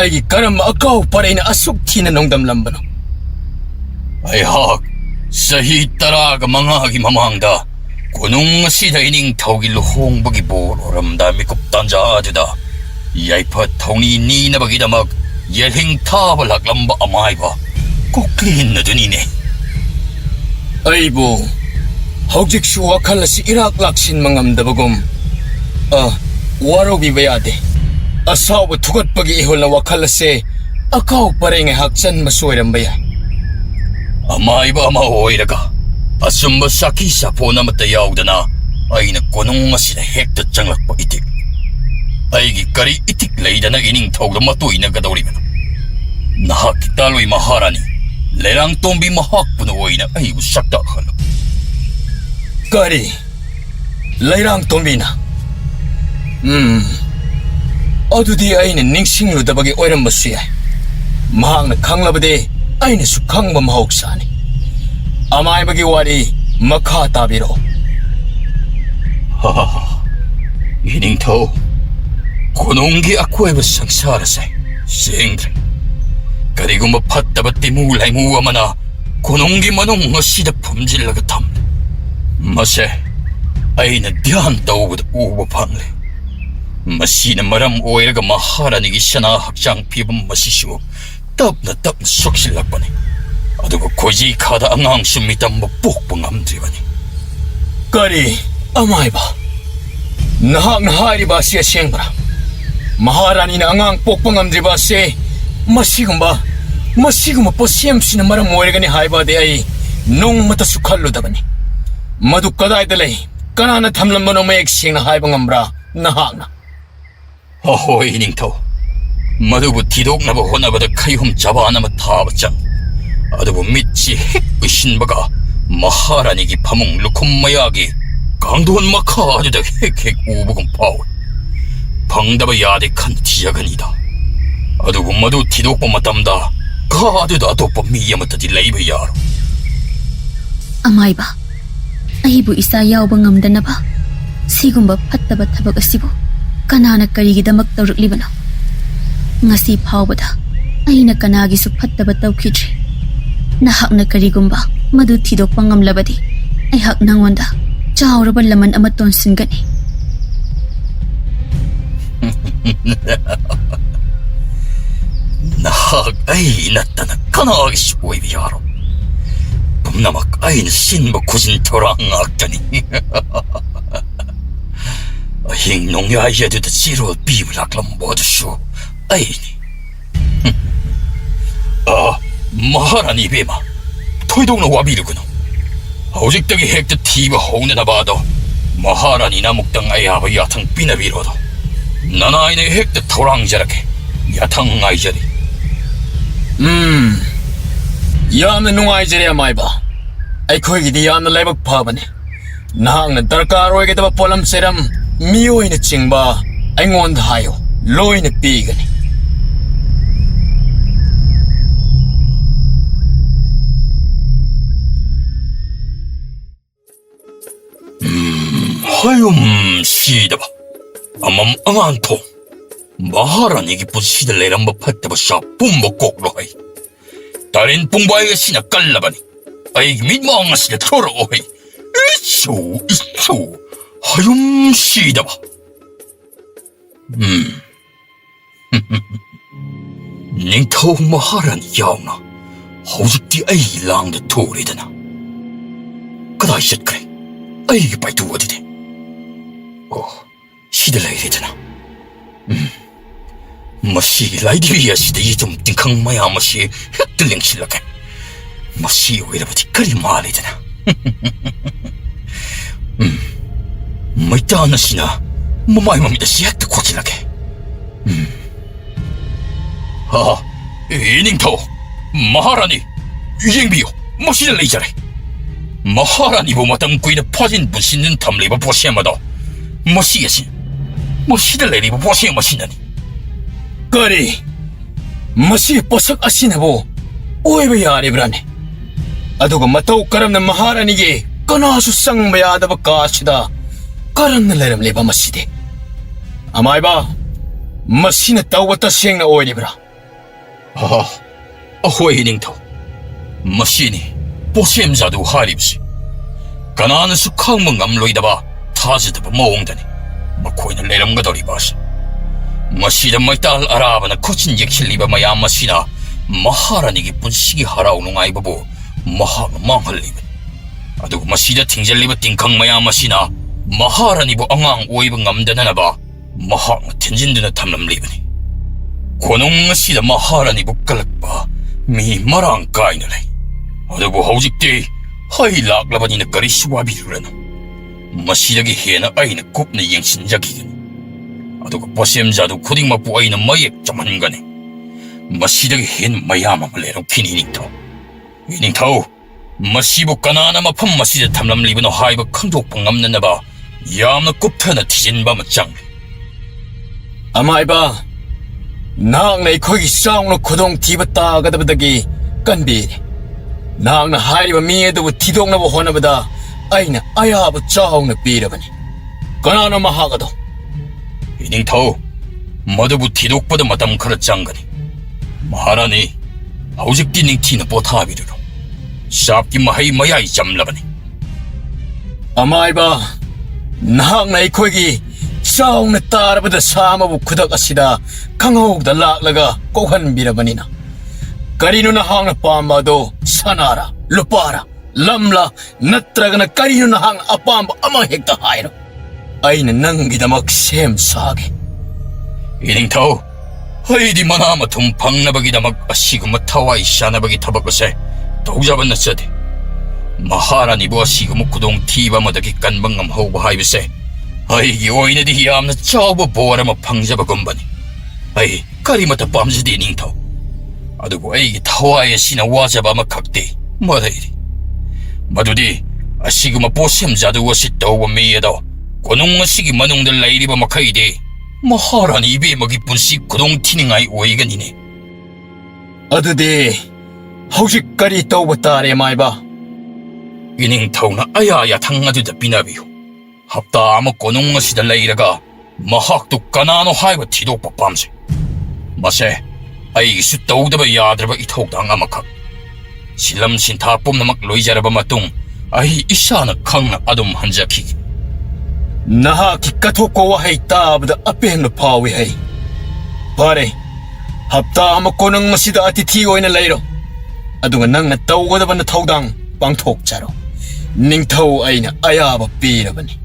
ꯑꯩꯒꯤ ꯀꯔꯝꯕ ꯑꯀꯥꯎ ꯄꯔꯩꯅ ꯑꯁꯨꯛ ꯊꯤꯅ ꯅꯣꯡꯗꯝꯂꯝꯕꯅꯣ ꯑꯩꯍꯥꯛ ꯆꯍꯤ 15ꯒꯤ ꯃꯃꯥꯡꯗ ꯀꯣꯅꯨꯡ ꯑꯁꯤꯗ ꯏꯅꯤꯡꯊꯧꯒꯤ ꯂꯨꯍꯣꯡꯕꯒꯤ ꯕꯣꯔ ꯑꯣꯏꯔꯝꯗ ꯃꯤꯀꯨꯞ ꯇꯥꯟꯖꯥ ꯑꯗꯨꯗ ꯌꯥꯏꯐ ꯊꯧꯅꯤ ꯅꯤꯅꯕꯒꯤꯗꯃꯛ ꯌꯦꯜꯍꯤꯡ ꯊꯥꯕ ꯂꯥꯛꯂꯝꯕ ꯑꯃꯥꯏꯕ ꯀꯣꯀ꯭ꯂꯤꯟ ꯑꯗꯨꯅꯤꯅꯦ ꯑꯩꯕꯨ ꯍꯧꯖꯤꯛꯁꯨ ꯋꯥꯈꯜ ꯑꯁꯤ ꯏꯔꯥꯛ ꯂꯥꯛꯁꯤꯟꯕ ꯉꯝꯗꯕꯒꯨꯝ ꯋꯥꯔꯧꯕꯤꯕ ꯌꯥꯗꯦ ꯑꯁꯥꯎꯕ ꯊꯨꯒꯠꯄꯒꯤ ꯏꯍꯨꯜꯅ ꯋꯥꯈꯜ ꯑꯁꯤ ꯑꯀꯥꯎ ꯄꯔꯩ ꯉꯥꯏꯍꯥꯛ ꯆꯟꯕꯁꯨ ꯑꯣꯏꯔꯝꯕ ꯌꯥꯏ ꯑꯃꯥꯏꯕ ꯑꯃ ꯑꯣꯏꯔꯒ ꯑꯆꯨꯝꯕ ꯁꯥꯈꯤ ꯁꯥꯄꯣꯟ ꯑꯃꯠꯇ ꯌꯥꯎꯗꯅ ꯑꯩꯅ ꯀꯣꯅꯨꯡ ꯑꯁꯤꯗ ꯍꯦꯛꯇ ꯆꯪꯂꯛꯄ ꯏꯇꯤꯛ ꯑꯩꯒꯤ ꯀꯔꯤ ꯏꯇꯤꯛ ꯂꯩꯗꯅ ꯏꯅꯤꯡꯊꯧꯗ ꯃꯇꯣꯏꯅꯒꯗꯧꯔꯤꯕꯅꯣ ꯅꯍꯥꯛꯀꯤ ꯇꯥꯂꯣꯏ ꯃꯍꯥꯔꯥꯅꯤ ꯂꯩꯔꯥꯡꯇꯣꯝꯕꯤ ꯃꯍꯥꯛꯄꯨꯅ ꯑꯣꯏꯅ ꯑꯩꯕꯨ ꯁꯛꯇꯥꯛꯍꯜꯂꯨ ꯀꯔꯤ ꯂꯩꯔꯥꯡꯇꯣꯝꯕꯤꯅ ꯑꯗꯨꯗꯤ ꯑꯩꯅ ꯅꯤꯡꯁꯤꯡꯂꯨꯗꯕꯒꯤ ꯑꯣꯏꯔꯝꯕꯁꯨ ꯌꯥꯏ ꯃꯍꯥꯛꯅ ꯈꯪꯂꯕꯗꯤ ꯑꯩꯅꯁꯨ ꯈꯪꯕ ꯃꯍꯧꯁꯥꯅꯤ ꯑꯃꯥꯏꯕꯒꯤ ꯋꯥꯔꯤ ꯃꯈꯥ ꯇꯥꯕꯤꯔꯛꯑꯣ 이닝ꯊꯧ ꯀꯣꯅꯨꯡꯒꯤ ꯑꯀꯣꯏꯕ ꯁꯪꯁꯥꯔ ꯑꯁꯦ ꯁꯦꯡꯗ꯭ꯔꯦ ꯀꯔꯤꯒꯨꯝꯕ ꯐꯠꯇꯕ ꯇꯤꯃꯨ ꯂꯩꯃꯨ ꯑꯃꯅ ꯀꯣꯅꯨꯡꯒꯤ ꯃꯅꯨꯡ ꯑꯁꯤꯗ ꯐꯨꯝꯖꯤꯜꯂꯒ ꯊꯝꯂꯦ ꯃꯁꯦ ꯑꯩꯅ ꯙ꯭ꯌꯥꯟ ꯇꯧꯕꯗ ꯎꯕ ꯐꯪꯂꯦ ꯃꯁꯤꯅ ꯃꯔꯝ ꯑꯣꯏꯔꯒ ꯃꯍꯥꯔꯥꯅꯤꯒꯤ ꯁꯅꯥ ꯍꯛꯆꯥꯡ ꯐꯤꯕꯝ ꯑꯁꯤꯁꯨ ꯇꯞꯅ ꯁꯣꯛꯆꯤꯜꯂꯛꯄꯅꯤ ꯑꯗꯨꯒ ꯈꯣꯏꯖꯤ ꯈꯥꯗ ꯑꯉꯥꯡꯁꯨ ꯃꯤꯇꯝꯕ ꯄꯣꯛꯄ ꯉꯝꯗ꯭ꯔꯤꯕꯅꯤ ꯀꯔꯤ ꯑꯃꯥꯏꯕ ꯅꯍꯥꯛꯅ ꯍꯥꯏꯔꯤꯕ ꯑꯁꯤ ꯑꯁꯦꯡꯕ꯭ꯔꯥ ꯃꯍꯥꯔꯥꯅꯤꯅ ꯑꯉꯥꯡ ꯄꯣꯛꯄ ꯉꯝꯗ꯭ꯔꯤꯕ ꯑꯁꯤ ꯃꯁꯤꯒꯨꯝꯕ ꯄꯣꯠꯁꯦꯝꯁꯤꯅ ꯃꯔꯝ ꯑꯣꯏꯔꯒꯅꯤ ꯍꯥꯏꯕꯗꯤ ꯑꯩ ꯅꯣꯡꯃꯇꯁꯨ ꯈꯜꯂꯨꯗꯕꯅꯤ ꯃꯗꯨ ꯀꯗꯥꯏꯗ ꯂꯩ ꯀꯅꯥꯅ ꯊꯝꯂꯝꯕꯅꯣ ꯃꯌꯦꯛ ꯁꯦꯡꯅ ꯍꯥꯏꯕ ꯉꯝꯕ꯭ꯔꯥ ꯅꯍꯥꯛꯅ ꯑꯍꯣꯏ ꯏꯅꯤꯡꯊꯧ ꯃꯗꯨꯕꯨ ꯊꯤꯗꯣꯛꯅꯕ ꯍꯣꯠꯅꯕꯗ ꯈꯩꯍꯨꯝ ꯆꯕꯥꯟ ꯑꯃ ꯊꯥꯕ ꯆꯪꯏ ꯑꯗꯨꯕꯨ ꯃꯤꯠꯁꯤ ꯍꯦꯛ ꯎꯏꯁꯤꯟꯕꯒ ꯃꯍꯥꯔꯥꯅꯤꯒꯤ ꯐꯃꯨꯡ ꯂꯨꯈꯨꯝ ꯃꯌꯥꯒꯤ ꯀꯥꯡꯊꯣꯟ ꯃꯈꯥ ꯑꯗꯨꯗ ꯍꯦꯛ ꯎꯕꯒꯨꯝ ꯐꯥꯎꯏ ꯐꯪꯗꯕ ꯌꯥꯗꯦ ꯈꯟ ꯊꯤꯖꯒꯅꯤꯗ ꯑꯗꯨꯕꯨ ꯃꯗꯨ ꯊꯤꯗꯣꯛꯄ ꯃꯇꯝꯗ ꯀꯥ ꯑꯗꯨꯗ ꯑꯇꯣꯞꯄ ꯃꯤ ꯑꯃꯠꯇꯗꯤ ꯂꯩꯕ ꯌꯥꯔꯣꯏ ꯑꯃꯥꯏꯕ ꯑꯩꯕꯨ ꯏꯆꯥ ꯌꯥꯎꯕ ꯉꯝꯗꯅꯕ ꯁꯤꯒꯨꯝꯕ ꯐꯠꯇꯕ ꯊꯕꯛ ꯑꯁꯤꯕꯨ ꯀꯅꯥꯅ ꯀꯔꯤꯒꯤꯗꯃꯛ ꯇꯧꯔꯛꯂꯤꯕꯅꯣ ꯉꯁꯤ ꯐꯥꯎꯕꯗ ꯑꯩꯅ ꯀꯅꯥꯒꯤꯁꯨ ꯐꯠꯇꯕ ꯇꯧꯈꯤꯗ꯭ꯔꯤ ꯅꯍꯥꯛꯅ ꯀꯔꯤꯒꯨꯝꯕ ꯃꯗꯨ ꯊꯤꯗꯣꯛꯄ ꯉꯝꯂꯕꯗꯤ ꯑꯩꯍꯥꯛ ꯅꯪꯉꯣꯟꯗ ꯆꯥꯎꯔꯕ ꯂꯃꯟ ꯑꯃ ꯇꯣꯟꯁꯤꯟꯒꯅꯤ ꯅꯍꯥꯛ ꯑꯩ ꯅꯠꯇꯅ ꯀꯅꯥꯒꯤꯁꯨ ꯑꯣꯏꯕ ꯌꯥꯔꯣꯏ ꯄꯨꯝꯅꯃꯛ ꯑꯩꯅ ꯁꯤꯟꯕ ꯈꯨꯖꯤꯟ ꯊꯧꯔꯥꯡ ꯉꯥꯛꯇꯅꯤ ꯑꯍꯤꯡ ꯅꯣꯡꯌꯥꯏ ꯑꯗꯨꯗ ꯆꯤꯔꯣꯜ ꯄꯤꯕ ꯂꯥꯛꯂꯝꯕ ꯑꯗꯨꯁꯨ ꯑꯩꯅꯤ 마하라니 이베마 토이동나 와비르구나 hꯧ직덕이 핵도 티바 호우나 봐도 마하라니나 묵당 아야바 야탕 비나비로도 나나이네 핵도 토랑자라게 야탕 아이자리 ꯌꯥꯝꯅ ꯅꯨꯡꯉꯥꯏꯖꯔꯦ ꯑꯃꯥꯏꯕ ꯑꯩꯈꯣꯏꯒꯤꯗꯤ ꯌꯥꯝꯅ ꯂꯥꯏꯕꯛ ꯐꯕꯅꯤ ꯅꯍꯥꯛꯅ ꯗꯔꯀꯥꯔ ꯑꯣꯏꯒꯗꯕ ꯄꯣꯠꯂꯝ ꯆꯩꯔꯝ ꯃꯤꯑꯣꯏꯅ ꯆꯤꯡꯕ ꯑꯩꯉꯣꯟꯗ ꯍꯥꯏꯌꯨ ꯂꯣꯏꯅ ꯄꯤꯒꯅꯤ 하염 시다바 아맘 앙안통 마하라니기 부시들 내람바 팟다바 샤뿜바 꼭로하이 다른 뿡바이가 시나 깔라바니 아이기 민망한 시나 토로오하이 이쇼 하염 시다바 닝토 마하라니 야우나 hꯧ직디 아이 랑다 토리드나 그다이 샷그래 아이기 바이두 어디대 시들라 이래잖아. 마시 라이디비야 시대 이좀 띵캉 마야 마시 헷들링 실라게. 마시 왜라버지 그리 말이잖아. 마이따나 시나 뭐마이 맘이다 시 헷드 고질라게. 이닝토 마하라니 유행비요 마시를 레이자래. 마하라니 보마땅 꾸이는 퍼진 부시는 탐리바 보시야마도 뭐시겠지? 뭐시들 내리고 보시오 뭐시나니? 그리 머시 뽀석 아시나보 오해가 야리브라네 아두가 마타오 까람나 마하라니게 까나수 쌍마야다바 까시다 까람나 레람 레바 마시데 아마이바 마시나 따오바타 시행나 오해리브라 호이닝토 마시니 보시엠자도 하립시 까나는 수캉멍 암로이다바 타지드바 모옹다니 마코이는 레람가더리 바시 마시다 마이탈 아라바나 코친 예킬리바 마야 마시나 마하라니기 분시기 하라오농 아이바보 마하가 망할리바 아두고 마시다 팅젤리바 띵캉 마야 마시나 마하라니보 앙앙 오이바 감다나나바 마하가 텐진드나 탐람리바니 고농 마시다 마하라니보 깔락바 미 마랑 까이나레 아두고 hꯧ직디 하이 락라바니나 까리 시와비루라나 마시덕이 해나 아이는 곱나 영신자기긴 아두가 보셈자도 고딩마부 아이는 마약 좀 한가네 마시덕이 해는 마야마를 내로 키니닝토 이닝토 마시부 까나나마 판 마시자 탐람 리브노 하이바 칸독방 남는나바 야마 곱타나 티진바마 짱 아마이바 나학나 이코기 싸움로 고동 디바따 가다바다기 깐비리 나학나 하이바 미에도부 디동나보 호나바다 아이나 아야부 짜오나 비라바니 까나나 마하가도 이닝토 마두부 디독보다 마담 카라 짱가니 마하라니 hꯧ직디 닝티나 보타비르로 샵기 마하이 마야이 잠라바니 아마이바 나학나 이코기 싸움나 따라바다 사마부 쿠닥아시다 강호옥다 락라가 꼬한 비라바니나 까리누나 항나 빠마도 사나라 루빠라 lamla natragana karino na hang apamba amang hekta hairo ay na nanggidamak sem sage 이닝토 하이디 마나마 tumphang na bagidamag asiguma tawai siya na bagi tabagose 도우자ban na sade 마하라니 부아 시그무 구동 티바 마다기 간방감 호바 하이비세 아이기 오이네 디히암 나 짜오보 보아라마 방자바 건바니 아이 까리마타 밤지디 닝토 아두고 아이기 타와의 시나 와자바마 각디 뭐다이리 마두디 아시그마 보셈자도 워시 떠와 미에도 고농 아시기 마농들 라이리바 마카이디 마하라니 이베 마기 분시 고동 티닝아이 오이가니네 아드디 hꯧ직까리 떠오바따레 마이바 이닝 타우나 아야야 탕아두다 비나비요 합다 아마 고농 아시다 라이라가 마학도 까나노 하이바 티도빠 밤세 마세 아이기 수 떠오다바 야드라바 이토당 아마카 실람신 다 뽑나막 로이자라바 마tung 아이 이샤나 강나 아돔 한자키기 나하키 까토코와 헤이 따브다 앞에는 파위 헤이 바레 합다 아마 꼬능 마시다 아티티 오이나 라이로 아두가 낭나 떠오가다바나 타우당 빵톡자로 닝타우 아이나 아야바 비라바니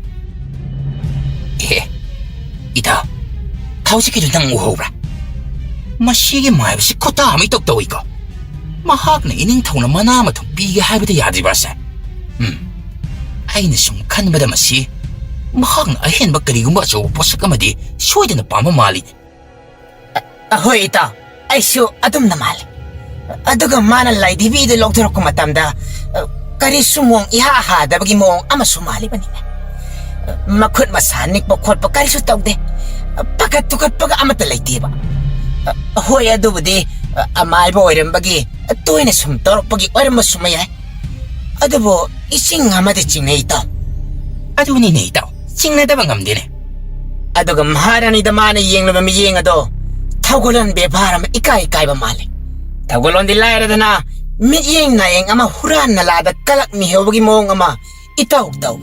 예 이다 타우시키도 낭 우호브라 마시게 마이브시 코타 아미 똑똑이고 ꯃꯍꯥꯛꯅ ꯏꯅꯤꯡꯊꯧꯅ ꯃꯅꯥ ꯃꯊꯨꯝ ꯄꯤꯒꯦ ꯍꯥꯏꯕꯗ ꯌꯥꯗ꯭ꯔꯤꯕꯁꯦ? ꯑꯩꯅ ꯁꯨꯝ ꯈꯟꯕꯗ ꯃꯁꯤ ꯃꯍꯥꯛꯅ ꯑꯍꯦꯟꯕ ꯀꯔꯤꯒꯨꯝꯕ ꯑꯆꯧꯕ ꯄꯣꯠꯁꯛ ꯑꯃꯗꯤ ꯁꯣꯏꯗꯅ ꯄꯥꯝꯕ ꯃꯥꯜꯂꯤ. ꯍꯣꯏ ꯏꯇꯥꯎ, ꯑꯩꯁꯨ ꯑꯗꯨꯝꯅ ꯃꯥꯜꯂꯤ. ꯑꯗꯨꯒ ꯃꯥꯅ ꯂꯥꯏꯙꯤꯕꯤꯗꯨ ꯂꯧꯊꯣꯔꯛꯄ ꯃꯇꯝꯗ ꯀꯔꯤꯁꯨ ꯃꯑꯣꯡ ꯏꯍꯥ ꯍꯥꯗꯕꯒꯤ ꯃꯑꯣꯡ ꯑꯃꯁꯨ ꯃꯥꯜꯂꯤꯕꯅꯤ. ꯃꯈꯨꯠ ꯃꯁꯥ ꯅꯤꯛꯄ ꯈꯣꯠꯄ ꯀꯔꯤꯁꯨ ꯇꯧꯗꯦ. ꯄꯥꯈꯠ ꯊꯨꯀꯠꯄꯒ ꯑꯃꯠꯇ ꯂꯩꯇꯦꯕ. ꯍꯣꯏ, ꯑꯗꯨꯕꯨꯗꯤ ꯑꯃꯥꯏꯕ ꯑꯣꯏꯔꯝꯕꯒꯤ ꯇꯣꯏꯅ ꯁꯨꯝ ꯇꯧꯔꯛꯄꯒꯤ ꯑꯣꯏꯔꯝꯕꯁꯨ ꯌꯥꯏ. ꯑꯗꯨꯕꯨ ꯏꯁꯤꯡ ꯑꯃꯗꯤ ꯆꯤꯡꯅꯩ ꯏꯇꯥꯎ. ꯑꯗꯨꯅꯤꯅꯦ ꯏꯇꯥꯎ, ꯆꯤꯡꯅꯗꯕ ꯉꯝꯗꯦꯅꯦ. ꯑꯗꯨꯒ ꯃꯍꯥꯔꯥꯅꯤꯗ ꯃꯥꯅ ꯌꯦꯡꯂꯕ ꯃꯤꯠꯌꯦꯡ ꯑꯗꯣ ꯊꯧꯒꯜꯂꯣꯟ ꯕꯦꯚꯥꯔ ꯑꯃ ꯏꯀꯥꯏꯕ ꯃꯥꯜꯂꯤ. ꯊꯧꯒꯜꯂꯣꯟꯗꯤ ꯂꯥꯏꯔꯗꯅ ꯃꯤꯠꯌꯦꯡ ꯅꯥꯌꯦꯡ ꯑꯃ ꯍꯨꯔꯥꯟ ꯅꯂꯥꯗ ꯀꯂꯛ ꯃꯤꯍꯧꯕꯒꯤ ꯃꯑꯣꯡ ꯑꯃ ꯏꯇꯧ ꯇꯧꯏ.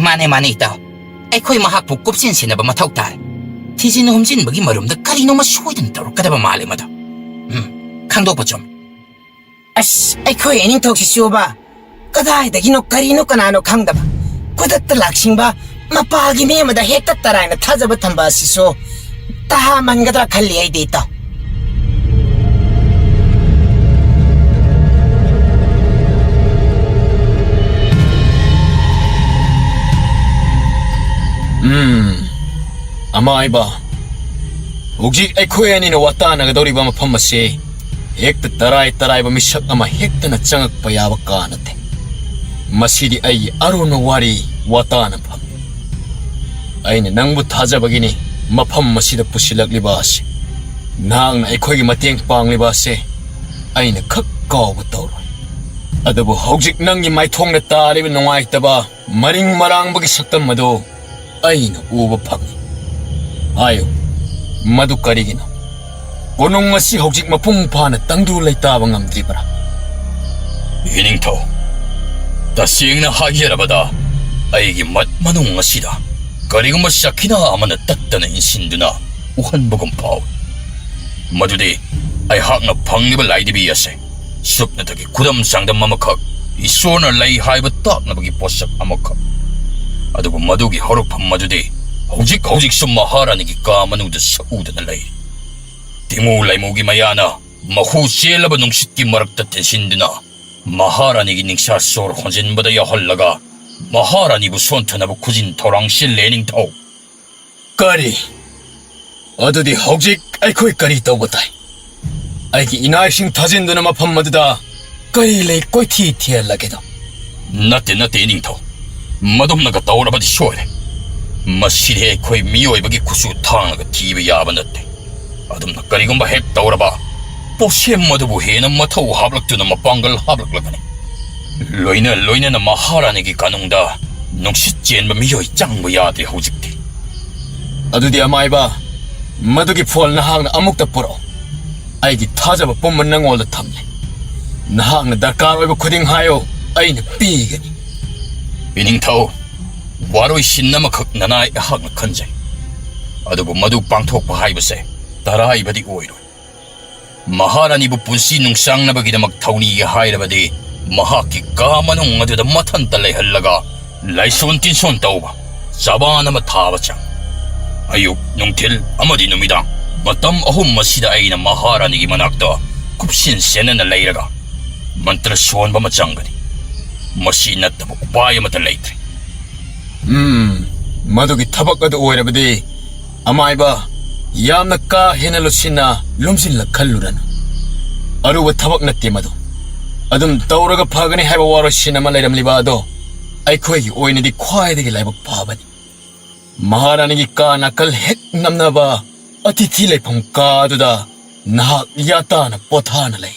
ꯃꯥꯅꯦ ꯏꯇꯥꯎ, ꯑꯩꯈꯣꯏ ꯃꯍꯥꯛꯄꯨ ꯀꯨꯞꯁꯤꯟꯁꯤꯟꯅꯕ ꯃꯊꯧ ꯇꯥꯔꯦ. ꯊꯤꯖꯤꯟ ꯍꯨꯝꯖꯤꯟꯕꯒꯤ ꯃꯔꯨꯝꯗ ꯀꯔꯤꯅꯣꯃ ꯁꯣꯏꯗꯅ ꯇꯧꯔꯛꯀꯗꯕ ꯃꯥꯜꯂꯦ ꯃꯗꯣ. ꯈꯪꯗꯣꯛꯄ ꯆꯨꯝꯃꯤ. ꯑꯁ, ꯑꯩꯈꯣꯏ ꯏꯅꯤꯡꯊꯧꯁꯤꯁꯨꯕ ꯀꯗꯥꯏꯗꯒꯤꯅꯣ ꯀꯔꯤꯅꯣ ꯀꯅꯥꯅꯣ ꯈꯪꯗꯕ ꯈꯨꯗꯛꯇ ꯂꯥꯛꯁꯤꯡꯕ ꯃꯄꯥꯒꯤ ꯃꯤ ꯑꯃꯗ ꯍꯦꯛꯇ ꯇꯔꯥꯏꯅ ꯊꯥꯖꯕ ꯊꯝꯕ ꯑꯁꯤꯁꯨ ꯇꯍꯥꯃꯟꯒꯗ꯭ꯔꯥ ꯈꯜꯂꯤ ꯑꯩꯗꯤ ꯏꯇꯥꯎ. ꯑꯃꯥꯏꯕ, ꯍꯧꯖꯤꯛ ꯑꯩꯈꯣꯏ ꯑꯅꯤꯅ ꯋꯥꯇꯥꯅꯒꯗꯧꯔꯤꯕ ꯃꯐꯝ ꯑꯁꯤ ꯍꯦꯛꯇ ꯇꯔꯥꯏꯕ ꯃꯤꯁꯛ ꯑꯃ ꯍꯦꯛꯇꯅ ꯆꯪꯉꯛꯄ ꯌꯥꯕ ꯀꯥ ꯅꯠꯇꯦ. ꯃꯁꯤꯗꯤ ꯑꯩꯒꯤ ꯑꯔꯣꯟꯕ ꯋꯥꯔꯤ ꯋꯥꯇꯥꯅꯐꯝ. ꯑꯩꯅ ꯅꯪꯕꯨ ꯊꯥꯖꯕꯒꯤꯅꯤ ꯃꯐꯝ ꯑꯁꯤꯗ ꯄꯨꯁꯤꯜꯂꯛꯂꯤꯕ ꯑꯁꯤ. ꯅꯍꯥꯛꯅ ꯑꯩꯈꯣꯏꯒꯤ ꯃꯇꯦꯡ ꯄꯥꯡꯂꯤꯕ ꯑꯁꯤ ꯑꯩꯅ ꯈꯛ ꯀꯥꯎꯕ ꯇꯧꯔꯣꯏ. ꯑꯗꯨꯕꯨ ꯍꯧꯖꯤꯛ ꯅꯪꯒꯤ ꯃꯥꯏꯊꯣꯡꯗ ꯇꯥꯔꯤꯕ ꯅꯨꯡꯉꯥꯏꯇꯕ ꯃꯔꯤꯡ ꯃꯔꯥꯡꯕꯒꯤ ꯁꯛꯇꯝ ꯑꯗꯨ ꯑꯩꯅ ꯎꯕ ꯐꯪꯏ. ꯍꯥꯏꯌꯨ, ꯃꯗꯨ ꯀꯔꯤꯒꯤꯅꯣ? ꯀꯣꯅꯨꯡ ꯑꯁꯤ ꯍꯧꯖꯤꯛ ꯃꯄꯨꯡ ꯐꯥꯅ ꯇꯪꯗꯨ ꯂꯩꯇꯥꯕ ꯉꯝꯗ꯭ꯔꯤꯕ꯭ꯔꯥ? ꯏꯅꯤꯡꯊꯧ, ꯇꯁꯦꯡꯅ ꯍꯥꯏꯖꯔꯕꯗ ꯑꯩꯒꯤ ꯃꯠ ꯃꯅꯨꯡ ꯑꯁꯤꯗ ꯀꯔꯤꯒꯨꯝꯕ ꯆꯈꯤꯅ ꯑꯃꯅ ꯇꯠꯇꯅ ꯏꯟꯁꯤꯟꯗꯨꯅ ꯎꯍꯟꯕꯒꯨꯝ ꯐꯥꯎꯏ. ꯃꯗꯨꯗꯤ ꯑꯩꯍꯥꯛꯅ ꯐꯪꯂꯤꯕ ꯂꯥꯏꯙꯤꯕꯤ ꯑꯁꯤ ꯁꯨꯞꯅꯇꯒꯤ ꯈꯨꯗꯝ ꯆꯥꯡꯗꯝ ꯑꯃꯈꯛ, ꯏꯁꯣꯔꯅ ꯂꯩ ꯍꯥꯏꯕ ꯇꯥꯛꯅꯕꯒꯤ ꯄꯣꯠꯁꯛ ꯑꯃꯈꯛ. ꯑꯗꯨꯕꯨ ꯃꯗꯨꯒꯤ ꯍꯧꯔꯛꯐꯝ ꯑꯗꯨꯗꯤ ꯍꯧꯖꯤꯛꯁꯨ ꯃꯍꯥꯔꯥꯅꯤꯒꯤ ꯀꯥ ꯃꯅꯨꯡꯗ ꯁꯛꯎꯗꯅ ꯂꯩ. ꯇꯤꯃꯨ ꯂꯩꯃꯨꯒꯤ ꯃꯌꯥꯅ ꯃꯍꯨ ꯆꯦꯜꯂꯕ ꯅꯨꯡꯁꯤꯠꯀꯤ ꯃꯔꯛꯇ ꯇꯤꯟꯁꯤꯟꯗꯨꯅ ꯃꯍꯥꯔꯥꯅꯤꯒꯤ ꯅꯤꯡꯁꯥ ꯁꯣꯔ ꯍꯣꯟꯖꯤꯟꯕꯗ ꯌꯥꯎꯍꯜꯂꯒ ꯃꯍꯥꯔꯥꯅꯤꯕꯨ ꯁꯣꯟꯊꯅꯕ ꯈꯨꯖꯤꯟ ꯊꯧꯔꯥꯡ ꯁꯤꯜꯂꯦ ꯅꯤꯡꯊꯧ. ꯀꯔꯤ? ꯑꯗꯨꯗꯤ ꯍꯧꯖꯤꯛ ꯑꯩꯈꯣꯏ ꯀꯔꯤ ꯇꯧꯕ ꯇꯥꯏ? ꯑꯩꯒꯤ ꯏꯅꯥꯏꯁꯤꯡ ꯊꯥꯖꯤꯟꯗꯨꯅ ꯃꯐꯝ ꯑꯗꯨꯗ ꯀꯔꯤ ꯂꯩ ꯀꯣꯏꯊꯤ ꯊꯤꯍꯜꯂꯒꯦꯗꯣ? ꯅꯠꯇꯦ ꯅꯤꯡꯊꯧ, ꯃꯗꯨꯝꯅꯒ ꯇꯧꯔꯕꯗꯤ ꯁꯣꯏꯔꯦ. ꯃꯁꯤꯗꯤ ꯑꯩꯈꯣꯏ ꯃꯤꯑꯣꯏꯕꯒꯤ ꯈꯨꯠꯁꯨ ꯊꯥꯡꯂꯒ ꯊꯤꯕ ꯌꯥꯕ ꯅꯠꯇꯦ. ꯑꯗꯨꯝꯅ ꯀꯔꯤꯒꯨꯝꯕ ꯍꯦꯛ ꯇꯧꯔꯕ ꯄꯣꯠꯁꯦꯝ ꯑꯗꯨꯕꯨ ꯍꯦꯟꯅ ꯃꯊꯧ ꯍꯥꯞꯂꯛꯇꯨꯅ ꯃꯄꯥꯡꯒꯜ ꯍꯥꯞꯂꯛꯂꯒꯅꯤ. ꯂꯣꯏꯅꯅ ꯃꯍꯥꯔꯥꯅꯤꯒꯤ ꯀꯥꯅꯨꯡꯗ ꯅꯨꯡꯁꯤꯠ ꯆꯦꯟꯕ ꯃꯤꯑꯣꯏ ꯆꯪꯕ ꯌꯥꯗꯦ ꯍꯧꯖꯤꯛꯇꯤ. ꯑꯗꯨꯗꯤ ꯑꯃꯥꯏꯕ, ꯃꯗꯨꯒꯤ ꯐꯣꯜ ꯅꯍꯥꯛꯅ ꯑꯃꯨꯛꯇ ꯄꯨꯔꯛꯑꯣ. ꯑꯩꯒꯤ ꯊꯥꯖꯕ ꯄꯨꯝꯕ ꯅꯉꯣꯟꯗ ꯊꯝꯂꯦ. ꯅꯍꯥꯛꯅ ꯗꯔꯀꯥꯔ ꯑꯣꯏꯕ ꯈꯨꯗꯤꯡ ꯍꯥꯏꯌꯨ, ꯑꯩꯅ ꯄꯤꯒꯅꯤ. ꯏꯅꯤꯡꯊꯧ, ꯋꯥꯔꯣꯏꯁꯤꯟ ꯑꯃꯈꯛ ꯅꯅꯥꯏ ꯑꯩꯍꯥꯛꯅ ꯈꯟꯖꯩ. ꯑꯗꯨꯕꯨ ꯃꯗꯨ ꯄꯥꯡꯊꯣꯛꯄ ꯍꯥꯏꯕꯁꯦ ꯇꯔꯥꯏꯕꯗꯤ ꯑꯣꯏꯔꯣꯏ. ꯃꯍꯥꯔꯥꯅꯤꯕꯨ ꯄꯨꯟꯁꯤ ꯅꯨꯡꯁꯥꯡꯅꯕꯒꯤꯗꯃꯛ ꯊꯧꯅꯤꯒꯦ ꯍꯥꯏꯔꯕꯗꯤ ꯃꯍꯥꯛꯀꯤ ꯀꯥ ꯃꯅꯨꯡ ꯑꯗꯨꯗ ꯃꯊꯟꯇ ꯂꯩꯍꯜꯂꯒ ꯂꯥꯏꯁꯣꯟ ꯇꯤꯟꯁꯣꯟ ꯇꯧꯕ, ꯆꯕꯥꯟ ꯑꯃ ꯊꯥꯕ ꯆꯪ. ꯑꯌꯨꯛ, ꯅꯨꯡꯊꯤꯜ ꯑꯃꯗꯤ ꯅꯨꯃꯤꯗꯥꯡ ꯃꯇꯝ 3 ꯑꯁꯤꯗ ꯑꯩꯅ ꯃꯍꯥꯔꯥꯅꯤꯒꯤ ꯃꯅꯥꯛꯇ ꯀꯨꯞꯁꯤꯟ ꯁꯦꯟꯅꯅ ꯂꯩꯔꯒ ꯃꯟꯇ꯭ꯔ ꯁꯣꯟꯕ ꯑꯃ ꯆꯪꯒꯅꯤ. ꯃꯁꯤ ꯅꯠꯇꯕ ꯎꯄꯥꯏ ꯑꯃꯠꯇ ꯂꯩꯇ꯭ꯔꯦ. ꯃꯗꯨꯒꯤ ꯊꯕꯛ ꯑꯗꯨ ꯑꯣꯏꯔꯕꯗꯤ ꯑꯃꯥꯏꯕ, ꯌꯥꯝꯅ ꯀꯥ ꯍꯦꯟꯅ ꯂꯨꯁꯤꯟꯅ ꯂꯨꯝꯁꯤꯜꯂ ꯈꯜꯂꯨꯔꯅꯨ. ꯑꯔꯨꯕ ꯊꯕꯛ ꯅꯠꯇꯦ ꯃꯗꯨ. ꯑꯗꯨꯝ ꯇꯧꯔꯒ ꯐꯒꯅꯤ ꯍꯥꯏꯕ ꯋꯥꯔꯣꯏꯁꯤꯟ ꯑꯃ ꯂꯩꯔꯝꯂꯤꯕ ꯑꯗꯣ ꯑꯩꯈꯣꯏꯒꯤ ꯑꯣꯏꯅꯗꯤ ꯈ꯭ꯋꯥꯏꯗꯒꯤ ꯂꯥꯏꯕꯛ ꯐꯕꯅꯤ. ꯃꯍꯥꯔꯥꯅꯤꯒꯤ ꯀꯥ ꯅꯥꯀꯜ ꯍꯦꯛ ꯅꯝꯅꯕ ꯑꯇꯤꯊꯤ ꯂꯩꯐꯝ ꯀꯥ ꯑꯗꯨꯗ ꯅꯍꯥꯛ ꯌꯥꯇꯥꯅ ꯄꯣꯊꯥꯅ ꯂꯩ.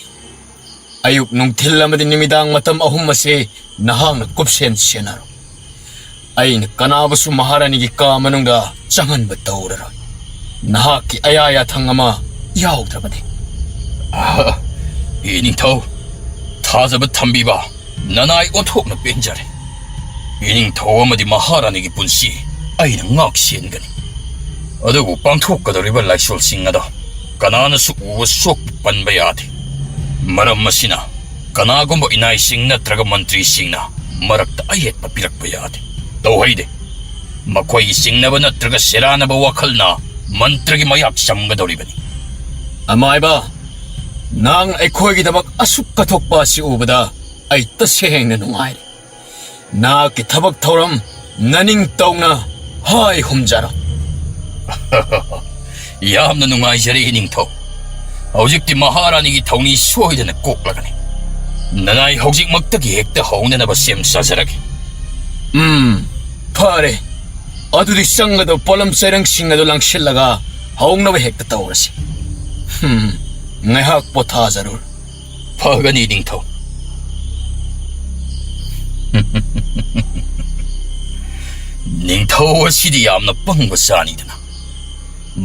ꯑꯌꯨꯛ, ꯅꯨꯡꯊꯤꯜ ꯑꯃꯗꯤ ꯅꯨꯃꯤꯗꯥꯡ ꯃꯇꯝ 3 ꯑꯁꯤ ꯅꯍꯥꯛꯅ ꯀꯨꯞꯁꯦꯟ ꯁꯦꯟꯅꯔꯣ. ꯑꯩꯅ ꯀꯅꯥꯕꯨꯁꯨ ꯃꯍꯥꯔꯥꯅꯤꯒꯤ ꯀꯥ ꯃꯅꯨꯡꯗ ꯆꯪꯍꯟꯕ ꯇꯧꯔꯔꯣꯏ. ꯅꯍꯥꯛꯀꯤ ꯑꯌꯥ ꯌꯥꯊꯪ ꯑꯃ ꯌꯥꯎꯗ꯭ꯔꯕꯅꯤ. ꯏꯅꯤꯡꯊꯧ, ꯊꯥꯖꯕ ꯊꯝꯕꯤꯕ ꯅꯅꯥꯏ ꯑꯣꯟꯊꯣꯛꯅ ꯄꯦꯟꯖꯔꯦ. ꯏꯅꯤꯡꯊꯧ ꯑꯃꯗꯤ ꯃꯍꯥꯔꯥꯅꯤꯒꯤ ꯄꯨꯟꯁꯤ ꯑꯩꯅ ꯉꯥꯛ ꯁꯦꯟꯒꯅꯤ. ꯑꯗꯨꯕꯨ ꯄꯥꯡꯊꯣꯛꯀꯗꯧꯔꯤꯕ ꯂꯥꯏꯁꯣꯜꯁꯤꯡ ꯑꯗꯣ ꯀꯅꯥꯅꯁꯨ ꯎꯕ ꯁꯣꯛꯄ ꯄꯟꯕ ꯌꯥꯗꯦ. ꯃꯔꯝ ꯑꯁꯤꯅ ꯀꯅꯥꯒꯨꯝꯕ ꯏꯅꯥꯏꯁꯤꯡ ꯅꯠꯇ꯭ꯔꯒ ꯃꯟꯇ꯭ꯔꯤꯁꯤꯡꯅ ꯃꯔꯛꯇ ꯑꯌꯦꯠꯄ ꯄꯤꯔꯛꯄ ꯌꯥꯗꯦ. ꯇꯧꯍꯩꯗꯦ. ꯃꯈꯣꯏꯒꯤ ꯆꯤꯡꯅꯕ ꯅꯠꯇ꯭ꯔꯒ ꯁꯦꯔꯥꯟꯅꯕ ꯋꯥꯈꯜꯅ ꯃꯟꯇ꯭ꯔꯒꯤ ꯃꯌꯥꯛ ꯆꯝꯒꯗꯧꯔꯤꯕꯅꯤ. ꯑꯃꯥꯏꯕ, ꯅꯪ ꯑꯩꯈꯣꯏꯒꯤꯗꯃꯛ ꯑꯁꯨꯛ ꯀꯠꯊꯣꯛꯄ ꯑꯁꯤ ꯎꯕꯗ ꯑꯩ ꯇꯁꯦꯡꯅ ꯅꯨꯡꯉꯥꯏꯔꯦ ꯅꯍꯥꯛꯀꯤ ꯊꯕꯛ ꯊꯧꯔꯝ ꯅꯅꯤꯡ ꯇꯧꯅ ꯍꯥꯏ ꯍꯨꯝꯖꯔꯣ ꯌꯥꯝꯅ ꯅꯨꯡꯉꯥꯏꯖꯔꯦ ꯏꯅꯤꯡꯊꯧ ꯍꯧꯖꯤꯛꯇꯤ ꯃꯍꯥꯔꯥꯅꯤꯒꯤ ꯊꯧꯅꯤ ꯁꯣꯏꯗꯅ ꯀꯣꯛꯂꯒꯅꯤ ꯅꯅꯥꯏ ꯍꯧꯖꯤꯛꯃꯛꯇꯒꯤ ꯍꯦꯛꯇ ꯍꯧꯅꯅꯕ ꯁꯦꯝ ꯁꯥꯖꯔꯒꯦ ꯐꯔꯦ ꯑꯗꯨꯗꯤ ꯆꯪꯒꯗꯕ ꯄꯣꯠꯂꯝ ꯆꯩꯔꯪꯁꯤꯡ ꯑꯗꯨ ꯂꯪꯁꯤꯜꯂꯒ ꯍꯧꯅꯕ ꯍꯦꯛꯇ ꯇꯧꯔꯁꯤ ꯉꯥꯏꯍꯥꯛ ꯄꯣꯊꯥꯖꯔꯨ ꯐꯒꯅꯤ ꯏꯅꯤꯡꯊꯧ ꯅꯤꯡꯊꯧ ꯑꯁꯤꯗꯤ ꯌꯥꯝꯅ ꯄꯪꯕ ꯆꯥꯅꯤꯗꯅ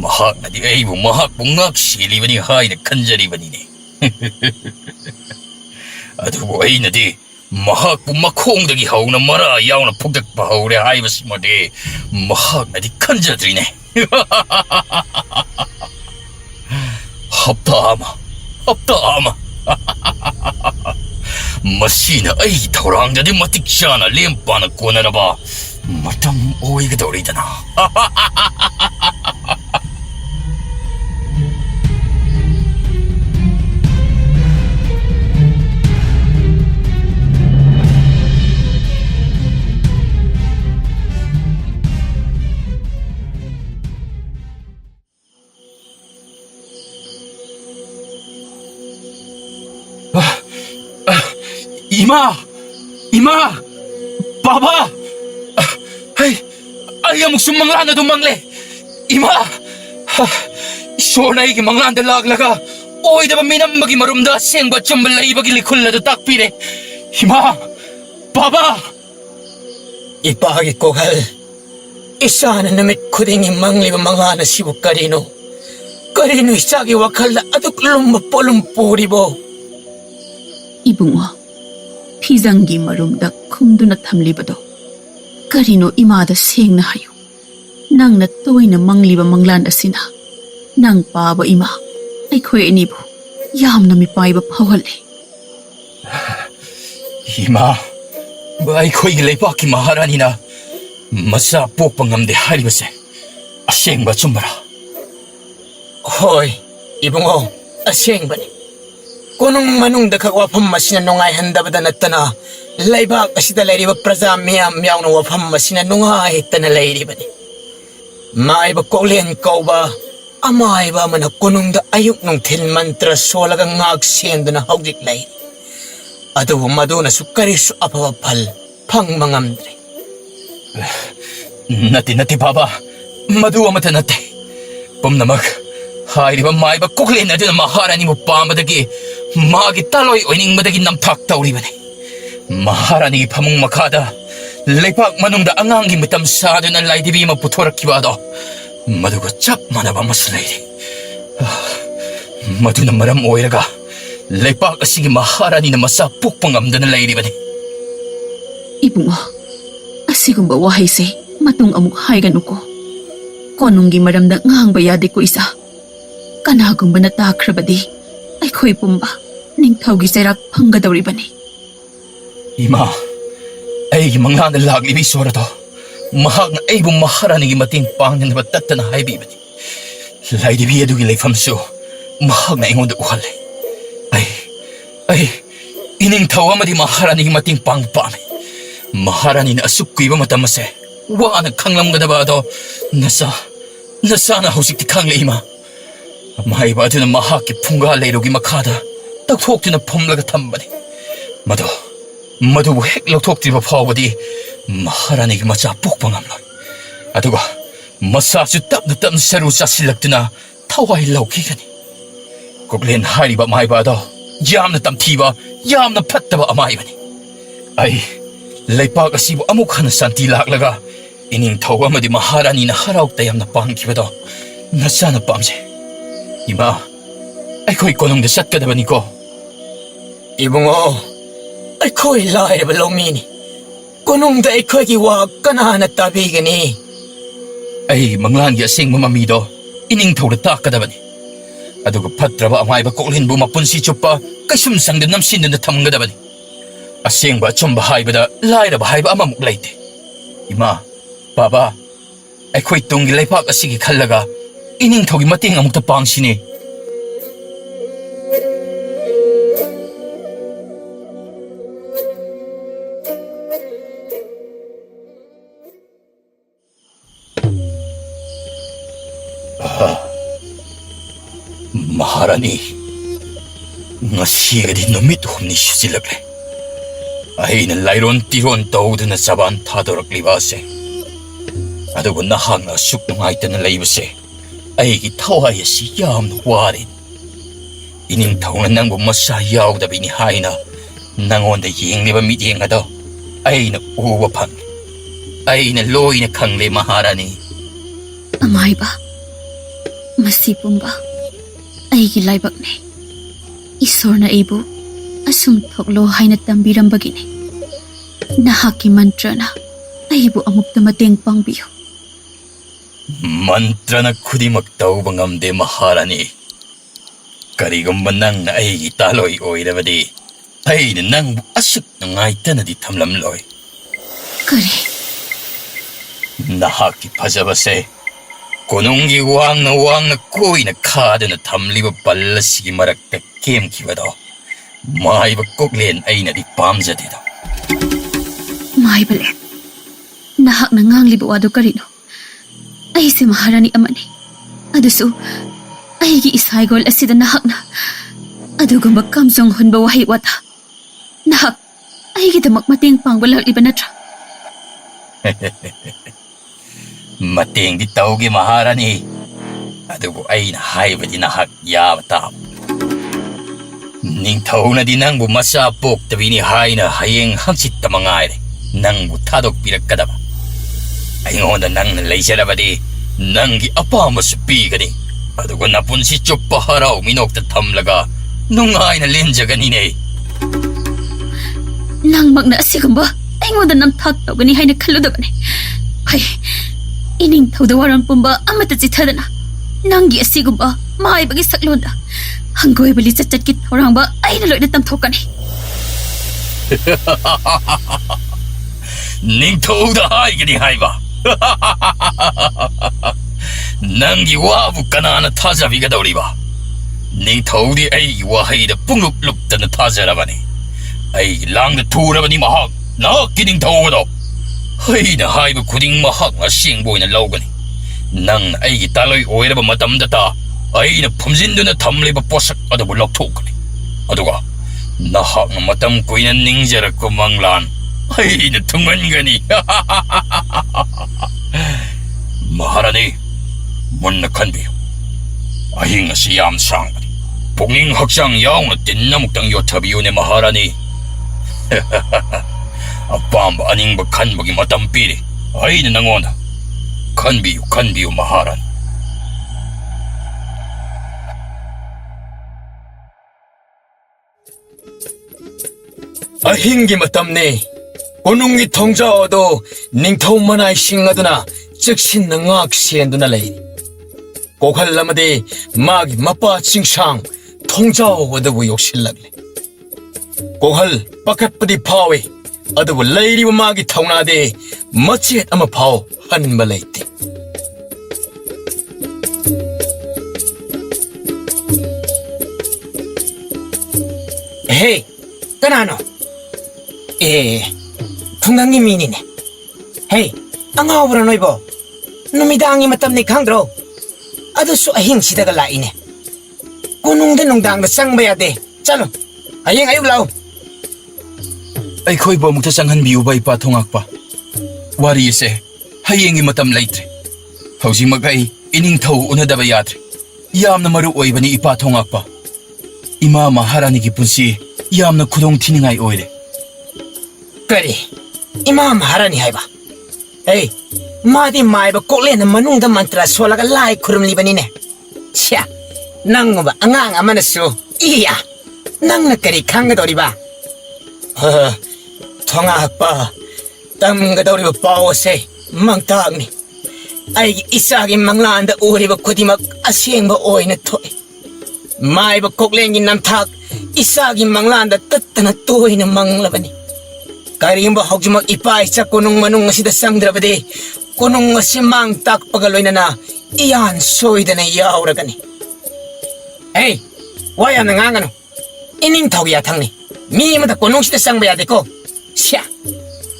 ꯃꯍꯥꯛꯅꯗꯤ ꯑꯩꯕꯨ ꯃꯍꯥꯛꯄꯨ ꯉꯥꯛ ꯁꯦꯜꯂꯤꯕꯅꯤ ꯍꯥꯏꯅ ꯈꯟꯖꯔꯤꯕꯅꯤꯅꯦ ꯑꯗꯨꯕꯨ ꯑꯩꯅꯗꯤ ꯃꯍꯥꯛꯄꯨ ꯃꯈꯣꯡꯗꯒꯤ ꯍꯧꯅ ꯃꯔꯥ ꯌꯥꯎꯅ ꯐꯨꯛꯇꯠꯄ ꯍꯧꯔꯦ ꯍꯥꯏꯕꯁꯤꯃꯗꯤ ꯃꯍꯥꯛꯅꯗꯤ ꯈꯟꯖꯗ꯭ꯔꯤꯅꯦ ꯍꯞꯇꯥ ꯑꯃ ꯃꯁꯤꯅ ꯑꯩꯒꯤ ꯊꯧꯔꯥꯡꯗꯗꯤ ꯃꯇꯤꯛ ꯆꯥꯅ ꯂꯦꯝ ꯄꯥꯅ ꯀꯣꯟꯅꯔꯕ ꯃꯇꯝ ꯑꯣꯏꯒꯗꯧꯔꯤꯗꯅ 이마! 바바! ꯑꯩ ꯑꯃꯨꯛꯁꯨ ꯃꯪꯂꯥꯟ ꯑꯗꯨ ꯃꯪꯂꯦ 이마! ꯏꯁꯣꯔꯅ ꯑꯩꯒꯤ ꯃꯪꯂꯥꯟꯗ ꯂꯥꯛꯂꯒ ꯑꯣꯏꯗꯕ ꯃꯤꯅꯝꯕꯒꯤ ꯃꯔꯨꯝꯗ ꯑꯁꯦꯡꯕ ꯑꯆꯨꯝꯕ ꯂꯩꯕꯒꯤ ꯂꯤꯈꯨꯜ ꯑꯗꯨ ꯇꯥꯛꯄꯤꯔꯦ 이마! 바바! ꯏꯄꯥꯒꯤ ꯀꯣꯛꯍꯜ ꯏꯆꯥꯅ ꯅꯨꯃꯤꯠ ꯈꯨꯗꯤꯡꯒꯤ ꯃꯪꯂꯤꯕ ꯃꯪꯂꯥꯟ ꯑꯁꯤꯕꯨ ꯀꯔꯤꯅꯣ ꯏꯆꯥꯒꯤ ꯋꯥꯈꯜꯗ ꯑꯗꯨꯛ ꯂꯨꯝꯕ ꯄꯣꯠꯂꯨꯝ ꯄꯨꯔꯤꯕꯣ 이붕어, 피장기 마rum다 쿰두나 탐리바도 까리노 이마다 생나 하요. 낭나 또이나 망리바 망란 아시나 낭 빠바 이마 아이코에 이니부 얌나 미빠이바 파월레 이마 아이코이기 레바키 마하라니나 마사 뽀빵감데 하리바세 아생바 좀 봐라 ꯍꯣꯏ ꯏꯕꯨꯡꯉꯣ ꯑꯁꯦꯡꯕꯅꯤ ꯀꯣꯅꯨꯡ ꯃꯅꯨꯡꯗ ꯈꯛ ꯋꯥꯐꯝ ꯑꯁꯤꯅ ꯅꯨꯡꯉꯥꯏꯍꯟꯗꯕꯗ ꯅꯠꯇꯅ ꯂꯩꯕꯥꯛ ꯑꯁꯤꯗ ꯂꯩꯔꯤꯕ ꯄ꯭ꯔꯖꯥ ꯃꯤꯌꯥꯝ ꯌꯥꯎꯅ ꯋꯥꯐꯝ ꯑꯁꯤꯅ ꯅꯨꯡꯉꯥꯏꯇꯅ ꯂꯩꯔꯤꯕꯅꯤ ꯃꯥꯏꯕ ꯀꯣꯛꯂꯦꯟ ꯀꯧꯕ ꯑꯃꯥꯏꯕ ꯑꯃꯅ ꯀꯣꯅꯨꯡꯗ ꯑꯌꯨꯛ ꯅꯨꯡꯊꯤꯜ ꯃꯟꯇ꯭ꯔ ꯁꯣꯜꯂꯒ ꯉꯥꯛ ꯁꯦꯟꯗꯨꯅ ꯍꯧꯖꯤꯛ ꯂꯩꯔꯤ ꯑꯗꯨꯕꯨ ꯃꯗꯨꯅꯁꯨ ꯀꯔꯤꯁꯨ ꯑꯐꯕ ꯐꯜ ꯐꯪꯕ ꯉꯝꯗ꯭ꯔꯦ ꯅꯠꯇꯦ ꯕꯥꯕꯥ ꯃꯗꯨ ꯑꯃꯠꯇ ꯅꯠꯇꯦ ꯄꯨꯝꯅꯃꯛ ꯍꯥꯏꯔꯤꯕ ꯃꯥꯏꯕ ꯀꯣꯛꯂꯦꯟ ꯑꯗꯨꯅ ꯃꯍꯥꯔꯥꯅꯤꯕꯨ ꯄꯥꯝꯕꯗꯒꯤ ꯃꯥꯒꯤ ꯇꯥꯂꯣꯏ ꯑꯣꯏꯅꯤꯡꯕꯗꯒꯤ ꯅꯝꯊꯥꯛ ꯇꯧꯔꯤꯕꯅꯤ ꯃꯍꯥꯔꯥꯅꯤꯒꯤ ꯐꯃꯨꯡ ꯃꯈꯥꯗ ꯂꯩꯄꯥꯛ ꯃꯅꯨꯡꯗ ꯑꯉꯥꯡꯒꯤ ꯃꯇꯝ ꯁꯥꯗꯨꯅ ꯂꯥꯏꯙꯤꯕꯤ ꯑꯃ ꯄꯨꯊꯣꯔꯛꯈꯤꯕ ꯑꯗꯣ ꯃꯗꯨꯒ ꯆꯞ ꯃꯥꯟꯅꯕ ꯑꯃꯁꯨ ꯂꯩꯔꯤ ꯃꯗꯨꯅ ꯃꯔꯝ ꯑꯣꯏꯔꯒ ꯂꯩꯄꯥꯛ ꯑꯁꯤꯒꯤ ꯃꯍꯥꯔꯥꯅꯤꯅ ꯃꯆꯥ ꯄꯣꯛꯄ ꯉꯝꯗꯅ ꯂꯩꯔꯤꯕꯅꯤ 이붕어, 아시군바 와하이세 마tung amuk 하이가누고 konunggi maramda ngang yade ko isa kanagumba na takrabadi ay ko'y pumba ningthawgi serak panggadawribani 이마 ꯑꯩꯒꯤ ꯃꯪꯂꯥꯟꯗ ꯂꯥꯛꯂꯤꯕ ꯏꯁꯣꯔ ꯑꯗꯣ ꯃꯍꯥꯛꯅ ꯑꯩꯕꯨ ꯃꯍꯥꯔꯥꯅꯤꯒꯤ ꯃꯇꯦꯡ ꯄꯥꯡꯅꯅꯕ ꯇꯠꯇꯅ ꯍꯥꯏꯕꯤꯕꯅꯤ ꯂꯥꯏꯙꯤꯕꯤ ꯑꯗꯨꯒꯤ ꯂꯩꯐꯝꯁꯨ ꯃꯍꯥꯛꯅ ꯑꯩꯉꯣꯟꯗ ꯎꯍꯜꯂꯦ ꯑꯩ ꯏꯅꯤꯡꯊꯧ ꯑꯃꯗꯤ ꯃꯍꯥꯔꯥꯅꯤꯒꯤ ꯃꯇꯦꯡ ꯄꯥꯡꯕ ꯄꯥꯝꯃꯤ ꯃꯍꯥꯔꯥꯅꯤꯅ ꯑꯁꯨꯛ ꯀꯨꯏꯕ ꯃꯇꯝ ꯑꯁꯦ ꯋꯥꯅ ꯈꯪꯂꯝꯒꯗꯕ ꯑꯗꯣ ꯅꯁꯥꯅ ꯍꯧꯖꯤꯛꯇꯤ ꯈꯪꯂꯦ ꯏꯃꯥ ꯃꯥꯏꯕ ꯑꯗꯨꯅ ꯃꯍꯥꯛꯀꯤ ꯐꯨꯡꯒꯥ ꯂꯩꯔꯨꯒꯤ ꯃꯈꯥꯗ ꯇꯧꯊꯣꯛꯇꯨꯅ ꯐꯨꯝꯂꯒ ꯊꯝꯕꯅꯤ ꯃꯗꯨꯕꯨ ꯍꯦꯛ ꯂꯧꯊꯣꯛꯇ꯭ꯔꯤꯕ ꯐꯥꯎꯕꯗꯤ ꯃꯍꯥꯔꯥꯅꯤꯒꯤ ꯃꯆꯥ ꯄꯣꯛꯄ ꯉꯝꯂꯣꯏ ꯑꯗꯨꯒ ꯃꯁꯥꯁꯨ ꯇꯞꯅ ꯁꯔꯨ ꯆꯥꯁꯤꯜꯂꯛꯇꯨꯅ ꯊꯋꯥꯏ ꯂꯧꯈꯤꯒꯅꯤ ꯀꯣꯛꯂꯦꯟ ꯍꯥꯏꯔꯤꯕ ꯃꯥꯏꯕ ꯑꯗꯣ ꯌꯥꯝꯅ ꯇꯝꯊꯤꯕ ꯌꯥꯝꯅ ꯐꯠꯇꯕ ꯑꯃꯥꯏꯕꯅꯤ ꯑꯩ ꯂꯩꯄꯥꯛ ꯑꯁꯤꯕꯨ ꯑꯃꯨꯛ ꯍꯟꯅ ꯁꯥꯟꯇꯤ ꯂꯥꯛꯂꯒ ꯏꯅꯤꯡꯊꯧ ꯑꯃꯗꯤ ꯃꯍꯥꯔꯥꯅꯤꯅ ꯍꯔꯥꯎ ꯇꯌꯥꯝꯅ ꯄꯥꯡꯈꯤꯕꯗꯣ ꯅꯆꯥꯅ ꯄꯥꯝꯖꯩ ꯏꯃꯥ ꯑꯩꯈꯣꯏ ꯀꯣꯅꯨꯡꯗ ꯆꯠꯀꯗꯕꯅꯤꯀꯣ ꯏꯕꯨꯡꯉꯣ ꯑꯩꯈꯣꯏ ꯂꯥꯏꯔꯕ ꯂꯧꯃꯤꯅꯤ ꯀꯣꯅꯨꯡꯗ ꯑꯩꯈꯣꯏꯒꯤ ꯋꯥ ꯀꯅꯥꯅ ꯇꯥꯕꯤꯒꯅꯤ ꯑꯩ ꯃꯪꯂꯥꯟꯒꯤ ꯑꯁꯦꯡꯕ ꯃꯃꯤꯗꯣ ꯏꯅꯤꯡꯊꯧꯗ ꯇꯥꯛꯀꯗꯕꯅꯤ ꯑꯗꯨꯒ ꯐꯠꯇ꯭ꯔꯕ ꯑꯃꯥꯏꯕ ꯀꯣꯛꯂꯦꯟꯕꯨ ꯃꯄꯨꯟꯁꯤ ꯆꯨꯞꯄ ꯀꯩꯁꯨꯝ ꯁꯪꯗ ꯅꯝꯁꯤꯟꯗꯨꯅ ꯊꯝꯒꯗꯕꯅꯤ ꯑꯁꯦꯡꯕ ꯑꯆꯨꯝꯕ ꯍꯥꯏꯕꯗ ꯂꯥꯏꯔꯕ ꯍꯥꯏꯕ ꯑꯃꯃꯨꯛ ꯂꯩꯇꯦ ꯏꯃꯥ ꯕꯥꯕꯥ ꯑꯩꯈꯣꯏ ꯇꯨꯡꯒꯤ ꯂꯩꯄꯥꯛ ꯑꯁꯤꯒꯤ ꯈꯜꯂꯒ ꯏꯅꯤꯡꯊꯧꯒꯤ ꯃꯇꯦꯡ ꯑꯃꯨꯛꯇ ꯄꯥꯡꯁꯤꯅꯦ Maharani, ngasigadi numit humni shusilagle. Ayna layron tiron tawduna saban thadoraklibase. Adugu nahangna suknungaitana laybase. Aigi thawai asi yamna warin. Ining thawna nangbu masa yawdabini haina nangonda yengliba mityeng ado ayna uwa phang. Ayna loina khangle Maharani. Amaiba, masi pumba, aigi laibakne. Isorna aibu asum thoklo haina tambirambagine. Nahaki mantrana aibu amukta mateng pangbiyo. Mantrana khudimak tawba ngamde Maharani. Karigumba nangna aigi taloi oirabadi ayna nangbu asuk nangaitanadi thamlamloi. Kari, Nahaki phajabase konunggi wangna koina khadana thamliba ballasigi marakta kemkibado maiba koklen aina di pamjadeda. maibale. Nahak na ngangliba wado karino. Ay si Maharani amani. Adusu, aigi isaygol asida nahak na. Adugamba kamsong hunba wahi wata. Nahak, aigi damak mating pangbalak iba natra. Mateng di tawgi Maharani. Adugo aina haibadi nahak yabata. Ningthaw na di nangbu masapok tabini haina hayeng hangsit tamangaire. Nangbu thadok pirakadaba. Ayngonda nangna layjarabadi nangi apama supigani. Adugo napunsi chuppa haraw minokta thamlaga nungaina linjaganine. Nang magna asigamba, ay ngoda nang thak gani hay na kaludabane. Ay, ining thawda waran pumba amata chithadana. Nangi asigamba, maibagi saklonda. Hanggoy bali sa chatkit thorang ba ay naloy na tamthokani. Ningthaw da haigani haiba. Nangi wabu kanana thajabigadawriba. Ningthaw di ay wahayda punglup-luptana thajarabani. Ay langda thurabani mahak nahakki ningthaw ado. Hayna haiba khuding mahak asingboyna lawgani. Nang aigi taloy oiraba matamdata ayna phumjinduna thamliba posak adabu lawthokani. Aduga nahak matam kuina ningjarakko manglan ayna thungangani. Maharani, munna khanbiyo. Ahing asi yam sanggani. Punging haksang yauna tinnamuktang yothabiyone Maharani. Apamba aningba khanbagi matampiri ayna nangonda. Khanbiyo Maharani. Ahingi matamni konunggi thongjaodo ningthaw manai singaduna cheksinna ngak sienduna lei. Kokhal lamade magi mapa chingsang thongjao adabu yoksillagle. Kokhal pakatpadi phawe adabu leiriba magi thawnade machet ama phaw hanba leite. Hey, kanano? Tunggangi minine. Hey, ang awra noibo. Numidangi matamni kangdro. Adusu ahing sidaga laine. Kunung nungdang na sang bayade. Chalo, ayeng ayug lao. Aykhoy ba mukta sanghanbiyo ba ipathongak pa? Wari ise hayengi matam laitre. Hausi magay iningthaw unadaba yadre. Yamna maru oibani ipathongak pa. Ima Maharani ki punsi yamna khudong thiningai oire. Kari, Ima Maharani haiba. Hey, madi maiba koklen manung da mantra solaga lai kurum libanine. Sia, nanguba angang amanasu. Iya, nang na kari kangadoriba. Thonga pa, tamgadoriba pawase mangtagni. Ay isagi manglanda uriba kudimak asyengba oina toy. Maiba koklen namthak isagi manglanda tattana toyna manglabani. Karimba hogjumak ipay sa kunong manong asida sangdrabade kunong asimang takpagaloy na iyan soy da na yauragani. Hey, waya nangangano. Ining tawag yatang ni. Mimata kunong sida sangbayade ko. Siya,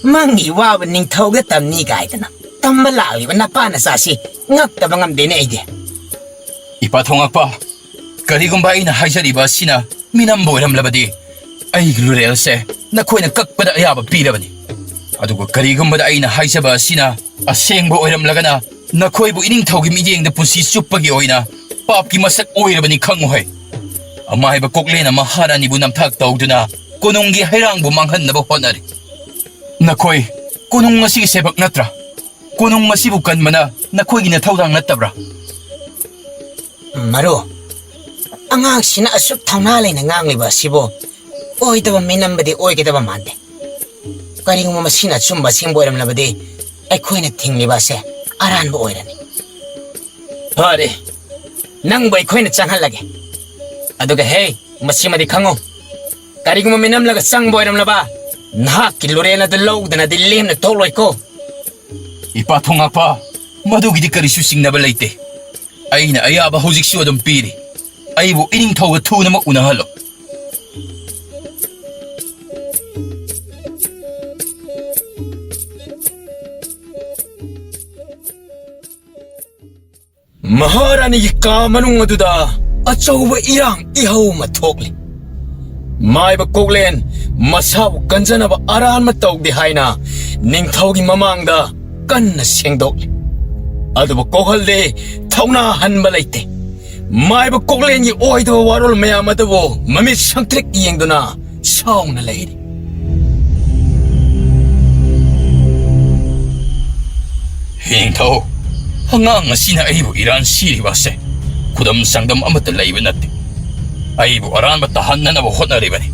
mangi wawan ning tawag tam ni kahit na. Tambalawi ba napanasasi ngak tabangam din na ide. Ipathongak pa. ꯀꯔꯤꯒꯨꯝꯕ ꯑꯩꯅ ꯍꯥꯏꯖꯔꯤꯕ ꯑꯁꯤꯅ ꯃꯤꯅꯝꯕ ꯑꯣꯏꯔꯝꯂꯕꯗꯤ ꯑꯩꯒꯤ ꯂꯨꯔꯦꯜꯁꯦ ꯅꯈꯣꯏꯅ ꯀꯛꯄꯗ ꯑꯌꯥꯕ ꯄꯤꯔꯕꯅꯤ ꯑꯗꯨꯒ ꯀꯔꯤꯒꯨꯝꯕꯗ ꯑꯩꯅ ꯍꯥꯏꯖꯕ ꯑꯁꯤꯅ ꯑꯁꯦꯡꯕ ꯑꯣꯏꯔꯝꯂꯒꯅ ꯅꯈꯣꯏꯕꯨ ꯏꯅꯤꯡꯊꯧꯒꯤ ꯃꯤꯠꯌꯦꯡꯗ ꯄꯨꯟꯁꯤ ꯆꯨꯞꯄꯒꯤ ꯑꯣꯏꯅ ꯄꯥꯞꯀꯤ ꯃꯁꯛ ꯑꯣꯏꯔꯕꯅꯤ ꯈꯪꯉꯨꯍꯩ ꯑꯃꯥꯏꯕ ꯀꯣꯛꯂꯦꯟ ꯃꯍꯥꯔꯥꯅꯤꯕꯨ ꯅꯝꯊꯥꯛ ꯇꯧꯗꯨꯅ ꯀꯣꯅꯨꯡꯒꯤ ꯍꯩꯔꯥꯡꯕꯨ ꯃꯥꯡꯍꯟꯅꯕ ꯍꯣꯠꯅꯔꯤ ꯅꯈꯣꯏ ꯀꯣꯅꯨꯡ ꯑꯁꯤꯒꯤ ꯁꯦꯕꯛ ꯅꯠꯇ꯭ꯔꯥ ꯀꯣꯅꯨꯡ ꯑꯁꯤꯕꯨ ꯀꯟꯕꯅ ꯅꯈꯣꯏꯒꯤ ꯅꯊꯧꯗꯥꯡ ꯅꯠꯇꯕ꯭ꯔꯥ Maru, ꯑꯉꯥꯡꯁꯤꯅ ꯑꯁꯨꯛ ꯊꯧꯅꯥ ꯂꯩꯅ ꯉꯥꯡꯂꯤꯕ ꯑꯁꯤꯕꯨ ꯑꯣꯏꯗꯕ ꯃꯤꯅꯝꯕꯗꯤ ꯑꯣꯏꯒꯗꯕ ꯃꯥꯟꯗꯦ ꯀꯔꯤꯒꯨꯝꯕ ꯃꯁꯤꯅ ꯑꯆꯨꯝꯕ ꯑꯁꯦꯡꯕ ꯑꯣꯏꯔꯝꯂꯕꯗꯤ ꯑꯩꯈꯣꯏꯅ ꯊꯤꯡꯂꯤꯕ ꯑꯁꯦ ꯑꯔꯥꯟꯕ ꯑꯣꯏꯔꯅꯤ ꯐꯔꯦ ꯅꯪꯕꯨ ꯑꯩꯈꯣꯏꯅ ꯆꯪꯍꯜꯂꯒꯦ ꯑꯗꯨꯒ ꯍꯦ ꯃꯁꯤꯃꯗꯤ ꯈꯪꯉꯨ ꯀꯔꯤꯒꯨꯝꯕ ꯃꯤꯅꯝꯂꯒ ꯆꯪꯕ ꯑꯣꯏꯔꯝꯂꯕ ꯅꯍꯥꯛꯀꯤ ꯂꯨꯔꯦꯟ ꯑꯗꯨ ꯂꯧꯗꯅꯗꯤ ꯂꯦꯝꯅ ꯊꯣꯛꯂꯣꯏꯀꯣ ꯏꯄꯥ ꯊꯣꯉꯥꯄꯥ ꯃꯗꯨꯒꯤꯗꯤ ꯀꯔꯤꯁꯨ ꯆꯤꯡꯅꯕ ꯂꯩꯇꯦ ꯑꯩꯅ ꯑꯌꯥꯕ ꯍꯧꯖꯤꯛꯁꯨ ꯑꯗꯨꯝ ꯄꯤꯔꯤ ꯑꯩꯕꯨ ꯏꯅꯤꯡꯊꯧꯒ ꯊꯨꯅꯃꯛ ꯎꯅꯍꯜꯂꯣ ꯃꯍꯥꯔꯥꯅꯤꯒꯤ ꯀꯥ ꯃꯅꯨꯡ ꯑꯗꯨꯗ ꯑꯆꯧꯕ ꯏꯔꯥꯡ ꯏꯍꯧ ꯑꯃ ꯊꯣꯛꯂꯤ ꯃꯥꯏꯕ ꯀꯣꯛꯂꯦꯟ ꯃꯁꯥꯕꯨ ꯀꯟꯖꯅꯕ ꯑꯔꯥꯟꯕ ꯇꯧꯗꯦ ꯍꯥꯏꯅ ꯅꯤꯡꯊꯧꯒꯤ ꯃꯃꯥꯡꯗ ꯀꯟꯅ ꯁꯦꯡꯗꯣꯛꯂꯤ ꯑꯗꯨꯕꯨ ꯀꯣꯛꯍꯜꯗꯦ ꯊꯧꯅꯥ ꯍꯟꯕ ꯂꯩꯇꯦ ꯃꯥꯏꯕ ꯀꯣꯛꯂꯦꯟꯒꯤ ꯑꯣꯏꯗꯕ ꯋꯥꯔꯣꯜ ꯃꯌꯥꯝ ꯑꯗꯨꯕꯨ ꯃꯃꯤꯠ ꯁꯪꯇ꯭ꯔꯤꯛ ꯌꯦꯡꯗꯨꯅ ꯁꯥꯎꯅ ꯂꯩꯔꯤ ꯅꯤꯡꯊꯧ ꯑꯉꯥꯡ ꯑꯁꯤꯅ ꯑꯩꯕꯨ ꯏꯔꯥꯟ ꯁꯤꯔꯤꯕ ꯑꯁꯦ ꯈꯨꯗꯝ ꯆꯥꯡꯗꯝ ꯑꯃꯠꯇ ꯂꯩꯕ ꯅꯠꯇꯦ ꯑꯩꯕꯨ ꯑꯔꯥꯟꯕ ꯇꯥꯍꯟꯅꯅꯕ ꯍꯣꯠꯅꯔꯤꯕꯅꯤ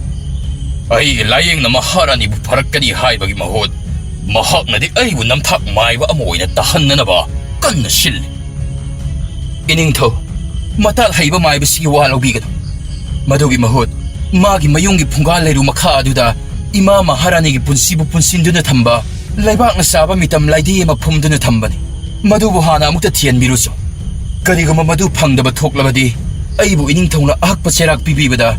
ꯑꯩꯒꯤ ꯂꯥꯏꯌꯦꯡꯅ ꯃꯍꯥꯔꯥꯅꯤꯕꯨ ꯐꯔꯛꯀꯅꯤ ꯍꯥꯏꯕꯒꯤ ꯃꯍꯨꯠ ꯃꯍꯥꯛꯅꯗꯤ ꯑꯩꯕꯨ ꯅꯝꯊꯥꯛ ꯃꯥꯏꯕ ꯑꯃ ꯑꯣꯏꯅ ꯇꯥꯍꯟꯅꯅꯕ ꯀꯟꯅ ꯁꯤꯜꯂꯤ ꯏꯅꯤꯡꯊꯧ ꯃꯇꯥꯜ ꯍꯩꯕ ꯃꯥꯏꯕꯁꯤꯒꯤ ꯋꯥ ꯂꯧꯕꯤꯒꯅꯨ ꯃꯗꯨꯒꯤ ꯃꯍꯨꯠ ꯃꯥꯒꯤ ꯃꯌꯨꯝꯒꯤ ꯐꯨꯡꯒꯥ ꯂꯩꯔꯨ ꯃꯈꯥ ꯑꯗꯨꯗ ꯏꯃꯥ ꯃꯍꯥꯔꯥꯅꯤꯒꯤ ꯄꯨꯟꯁꯤꯕꯨ ꯄꯨꯟꯁꯤꯟꯗꯨꯅ ꯊꯝꯕ ꯂꯩꯕꯥꯛꯅ ꯆꯥꯕ ꯃꯤꯇꯝ ꯂꯥꯏꯙꯤ ꯑꯃ ꯐꯨꯝꯗꯨꯅ ꯊꯝꯕꯅꯤ ꯃꯗꯨꯕꯨ ꯍꯥꯟꯅ ꯑꯃꯨꯛꯇ ꯊꯤꯍꯟꯕꯤꯔꯨꯆꯣ ꯀꯔꯤꯒꯨꯝꯕ ꯃꯗꯨ ꯐꯪꯗꯕ ꯊꯣꯛꯂꯕꯗꯤ ꯑꯩꯕꯨ ꯏꯅꯤꯡꯊꯧꯅ ꯑꯍꯛꯄ ꯆꯩꯔꯥꯛ ꯄꯤꯕꯤꯕꯗ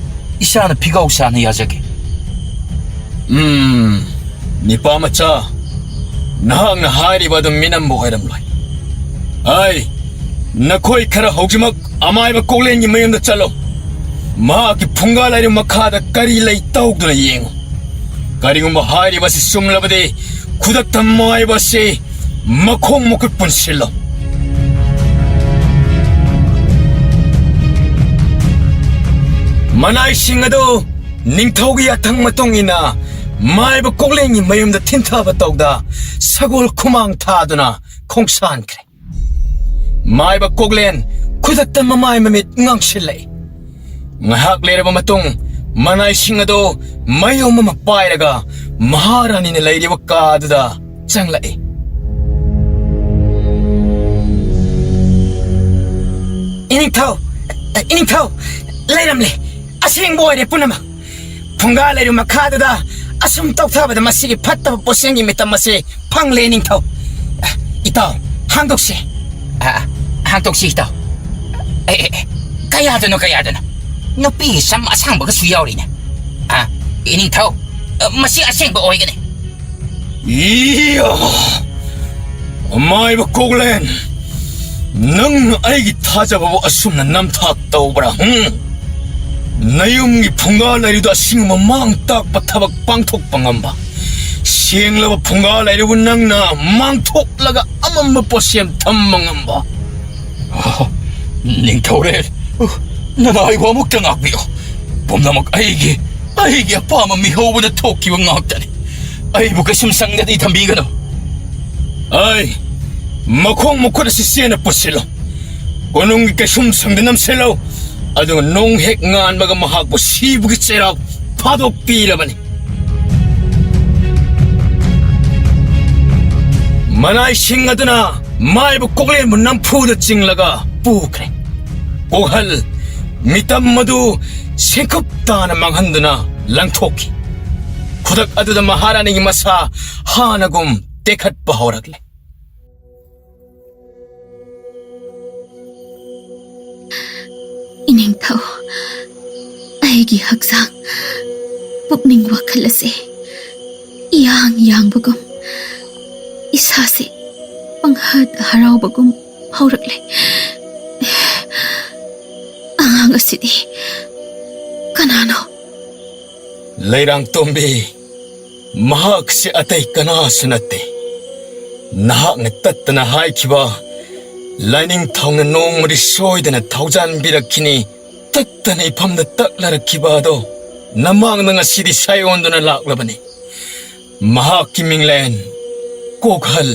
ꯏꯁꯥꯅ ꯐꯤꯒꯥꯎ ꯁꯥꯅ ꯌꯥꯖꯒꯦ ꯅꯤꯄꯥꯃꯆꯥ ꯅꯍꯥꯛꯅ ꯍꯥꯏꯔꯤꯕ ꯑꯗꯨ ꯃꯤꯅꯝꯕ ꯑꯣꯏꯔꯝꯂꯣꯏ ꯑꯩ ꯅꯈꯣꯏ ꯈꯔ ꯍꯧꯖꯤꯛꯃꯛ ꯑꯃꯥꯏꯕ ꯀꯣꯛꯂꯦꯟꯒꯤ ꯃꯌꯨꯝꯗ ꯆꯠꯂꯣ ꯃꯍꯥꯛꯀꯤ ꯐꯨꯡꯒꯥ ꯂꯩꯔꯨ ꯃꯈꯥꯗ ꯀꯔꯤ ꯂꯩ ꯇꯧꯗꯨꯅ ꯌꯦꯡꯉꯨ ꯀꯔꯤꯒꯨꯝꯕ ꯍꯥꯏꯔꯤꯕꯁꯤ ꯆꯨꯝꯂꯕꯗꯤ ꯈꯨꯗꯛꯇ ꯃꯥꯏꯕ ꯑꯁꯤ ꯃꯈꯣꯡ ꯃꯈꯨꯠ ꯄꯨꯟꯁꯤꯜꯂꯣ ꯃꯅꯥꯏꯁꯤꯡ ꯑꯗꯨ ꯅꯤꯡꯊꯧꯒꯤ ꯌꯥꯊꯪ ꯃꯇꯨꯡ ꯏꯟꯅ ꯃꯥꯏꯕ ꯀꯣꯛꯂꯦꯟꯒꯤ ꯃꯌꯨꯝꯗ ꯊꯤꯟꯊꯕ ꯇꯧꯗ ꯁꯒꯣꯜ ꯈꯨꯃꯥꯡ ꯊꯥꯗꯨꯅ ꯈꯣꯡꯁꯥꯟꯈ꯭ꯔꯦ ꯃꯥꯏꯕ ꯀꯣꯛꯂꯦꯟ ꯈꯨꯗꯛꯇ ꯃꯃꯥꯏ ꯃꯃꯤꯠ ꯉꯥꯡꯁꯤꯜꯂꯛꯏ ꯉꯥꯏꯍꯥꯛ ꯂꯩꯔꯕ ꯃꯇꯨꯡ ꯃꯅꯥꯏꯁꯤꯡ ꯑꯗꯨ ꯃꯌꯨꯝ ꯑꯃ ꯄꯥꯏꯔꯒ ꯃꯍꯥꯔꯥꯅꯤꯅ ꯂꯩꯔꯤꯕ ꯀꯥ ꯑꯗꯨꯗ ꯆꯪꯂꯛꯏ 이닝타오 레이람리 아시링 보이레 뿌나마 풍가 레이루 마카드다 아숨 떡타바다 마시기 팟다바 보생기 메타 마시 팡레 이닝타오 이따 한독씨 한독씨 있다 가야되노 너삐 쌈 아상버가 수야오리네 이닝타오 마시 아생버 오이게네 이야 마이버 고글렌 능 아이기 타자바보 아숨나 남탁 떠오브라 나용기 풍가라리도 싱마 망딱 바타박 빵톡빵암바 시행라바 풍가라리고 낭나 망톡라가 아맘마 뽀시엠 탐망암바 닝타오레 난 아이고 아묵당 악비요 봄나먹 아이기 아빠마 미호보다 토끼와 ngakdani 아이부가 심상나디 담비가노 아이 마콩 모코다 시시에나 뽀실로 고농기가 흉상대 남셀로 아주 농핵 nganbaga mahakbo sibugi tseraw padok pirabani manay singaduna maibu koklen bu nampuda chinglaga pukre kohal mitam madu sekuptana manghanduna langthoki khudak aduda maharani gi masa hanagum tekhat bahawragle 이닝타오 아이기 학상 북닝 와클라세 양양부금 이사세 방하드 하라오부금 하우락레 앙아 ꯑꯉꯥꯡ ꯑꯁꯤꯗꯤ ꯀꯅꯥꯅꯣ? Lairang Tombi, mahak si atay kanaso nate. Nahak na tattana haikiba, lining taong na noong marisoy na taujan birakini, tattana ipam na taklarakiba do, namang na nga sidi sayon do na laklabani. Mahak kiminglen, kokhal,